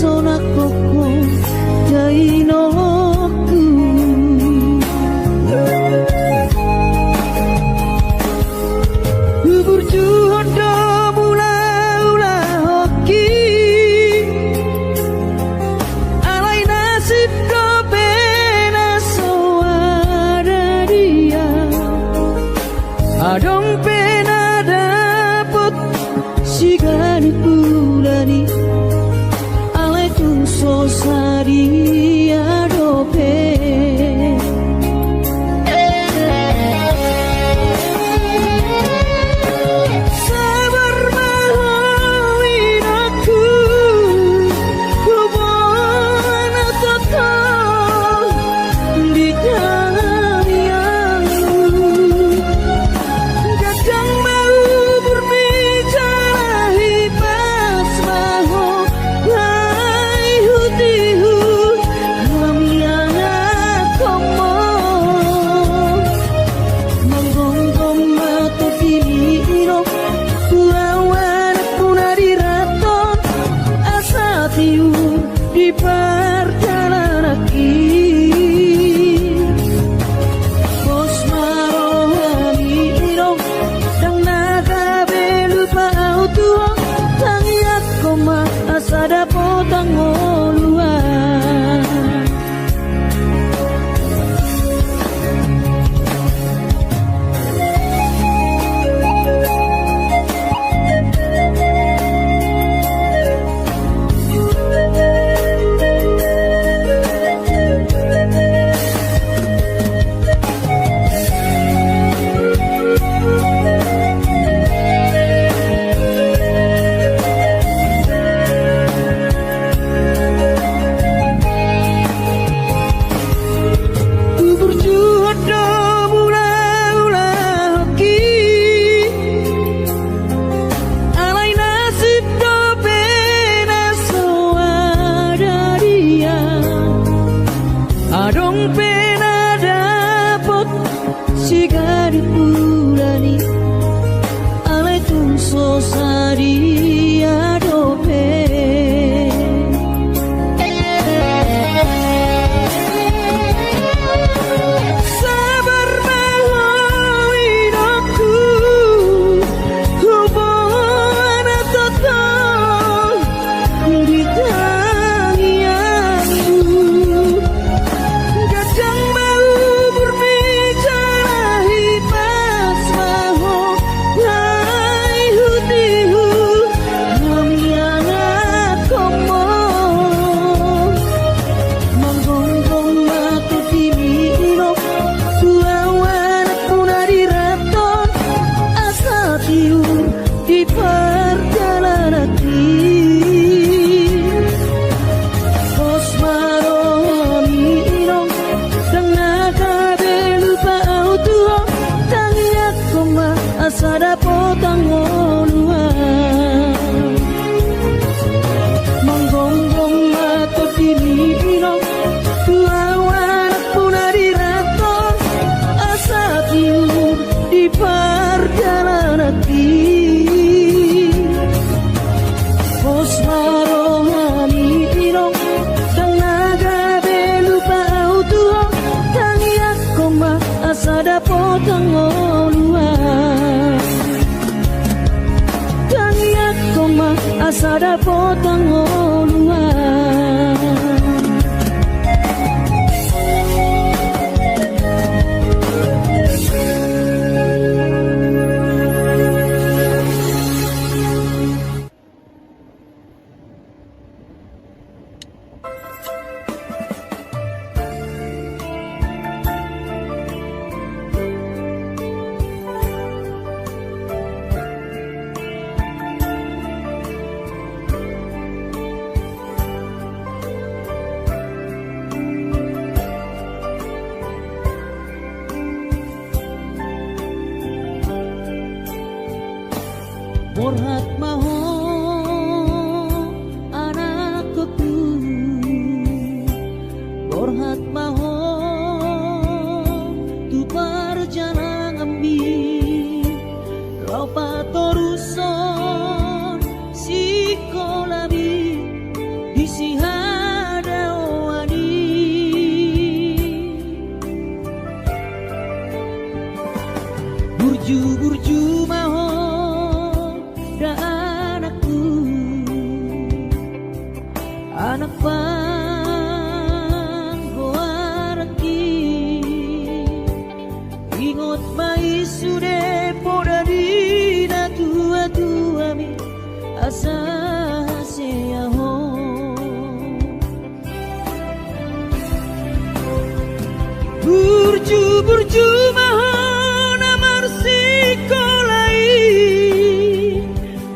sona koko dai no ku Ubur juhondo mula ula hoki Alai nasib do pena soada dia Adong pena dapet sigani pulani Alai tung sosari adope Sabar mahawin aku Hubungan total di duniamu Kadang mau berbicara hibas maho Hai hutihu kami anak komo Menggonggong mata pilihino Tuawan punari raton Asa tiu di perjalanan Bos marohamino Dang naga belupa autua Tangiat koma asada potang oluan Adong pena dapot sigari pulani Alai tung sosari adope Sabar mahawin aku Hubungan total di tangianmu Kadang mau berbicara hibas maho Hai hutihu kami anak komo Menggonggong mata pilihino Tuawan punari raton Asa tiur di perjalanan Bos marohamino Dang naga belupa autua Tangiat koma asada potang oluan Menggonggong mata pilihino Tuawan punari raton Asa tiur di perjalanan Bos marohamino Dang naga belupa autua Tangiat koma asada potang oluan Tangiat koma asada potang oluan Borhat maho anakku Borhat maho tu perjalanan ambi Rau patoruson si kolabi isi anak pang goaraki ingot mai sude podari na tua mi asa seaho burju mahon amar sikolai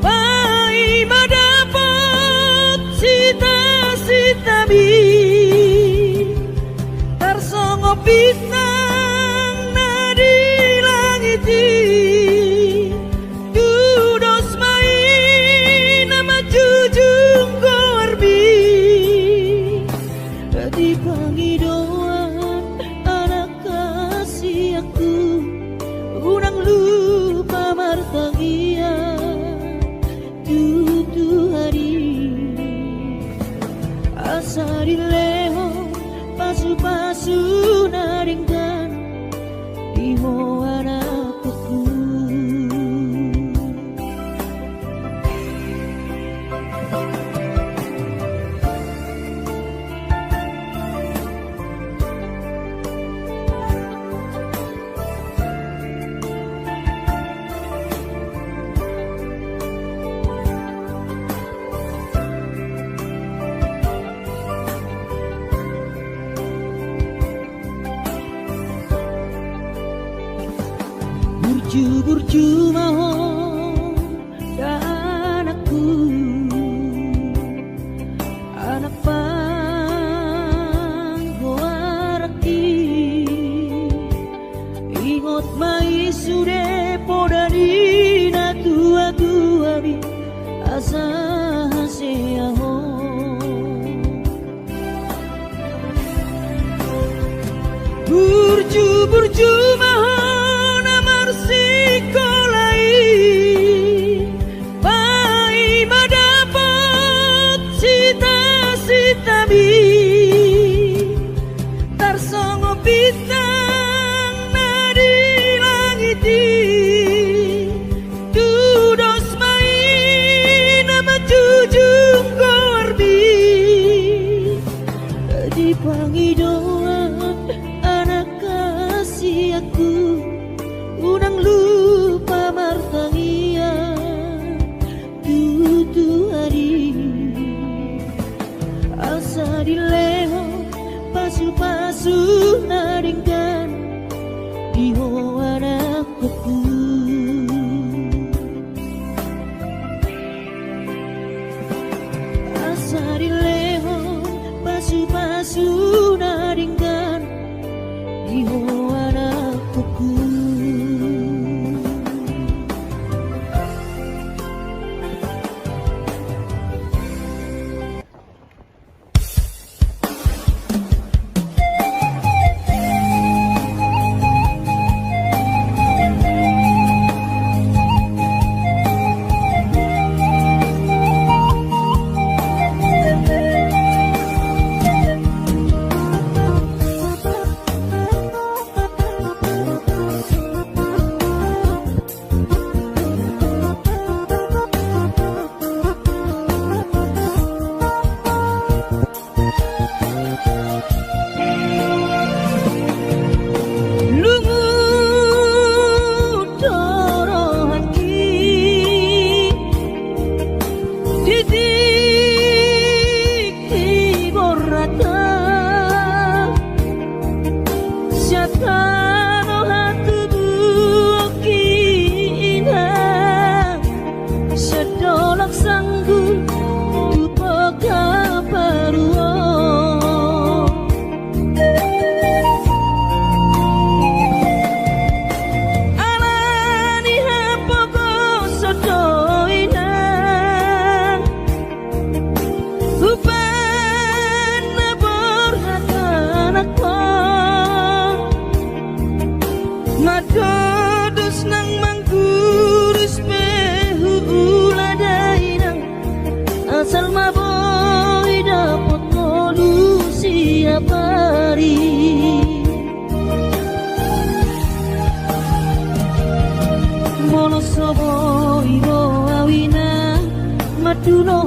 pai madapot sita mi tarsongo bintang nadi langiti dudos mai nama jujung gorbi di pangidoan anak kasih aku unang lupa martangia tutu hari asari leho pasu-pasu naringkan iho anakku burju mahon dan aku anak panggoaraki ingot mai sude podari na tua mi asa seaho burju mahon amar sikolai pai madapot sita mi tarsongo bintang nadi langiti dudos mai nama jujung gorbi di pangidoan anak kasih aku unang lupa martangia tutu hari asa dileho pasu-pasu naringkan iho anakku asa dileho pasu-pasu naringkan iho anakku Madodos nang mangguris pehu uladainang asal maboy dapot solusi apari mono soboy bo awina maduno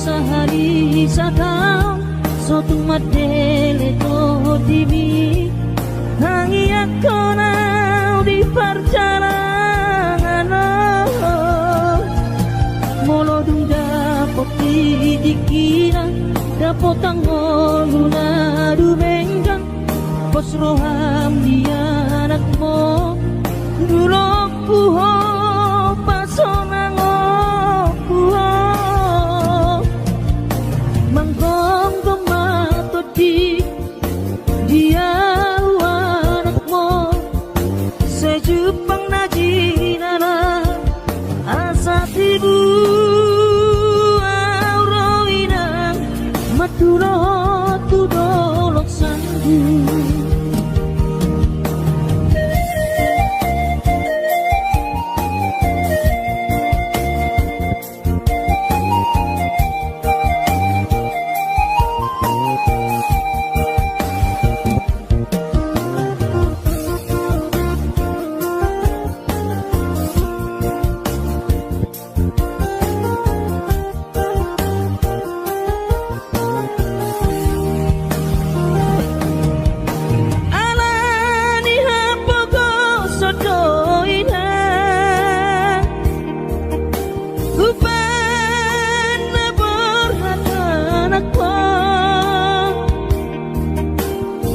sahari sakau sotung madele to dimi hangi akona di perjalanan molo dung dapot dikira dapot angoluna dumenggang pos roham dia anak mo dulok puho pasonango puho manggong tomato di dia anak mo sejupang najinana asa tibu auroinang maturo tudolok sanggu.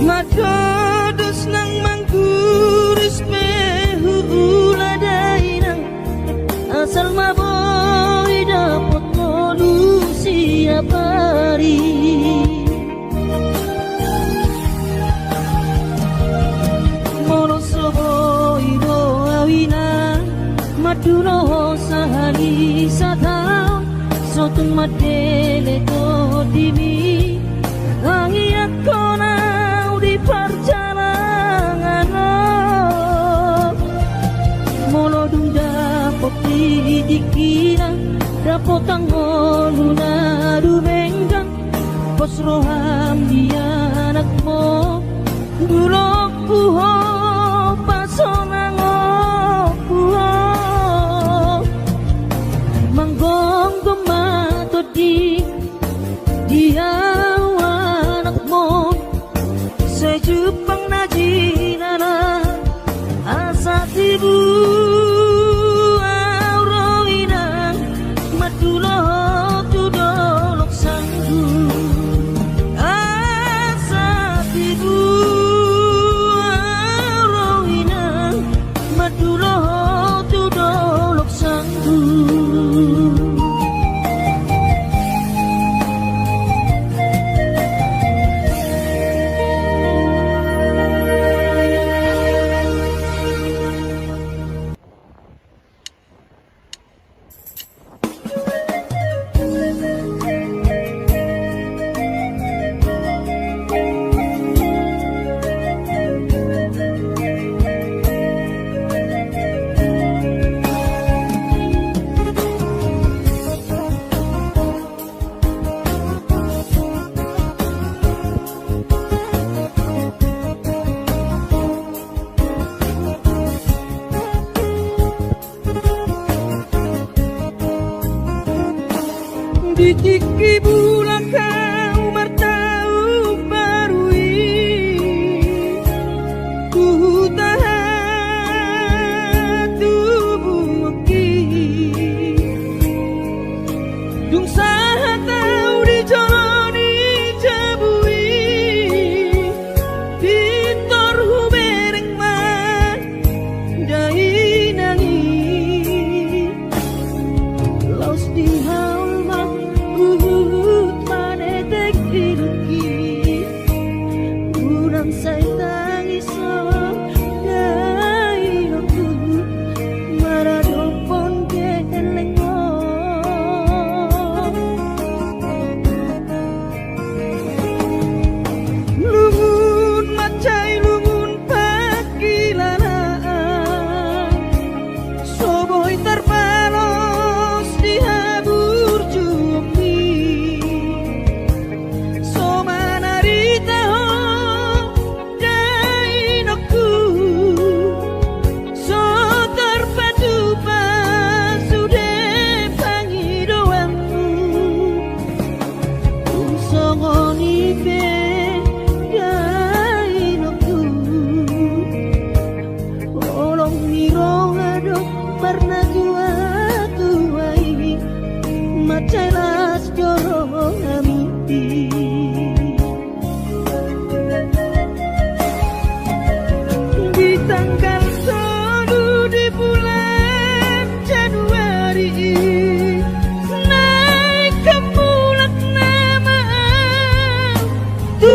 Madodos nang mangguris pehu uladainang asal maboy dapot molusi apari mono soboy do awina maduno sahani satao sotung madele to dimi hangi akona di perjalanan molo dung dapot dikira dapot angoluna dumenggang pos roham dia anak mo dulok puho pasonango puho manggong tomato di dia anak mo sejupang najinana asa tibu auroinang madulo tudolok sanggu asa tibu auroinang madulo tudolok sanggu.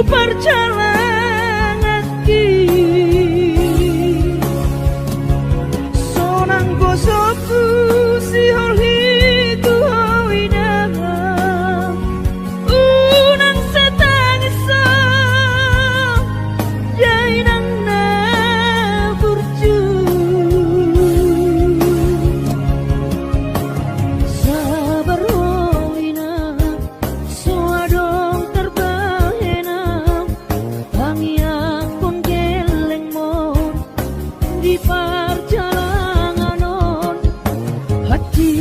perjalanan iki sonang gosoku si holhiku hoinang unang setang isa jainang na burju sabar hoina soadong terbahena pangiang pun geleng mon di perjalanan hati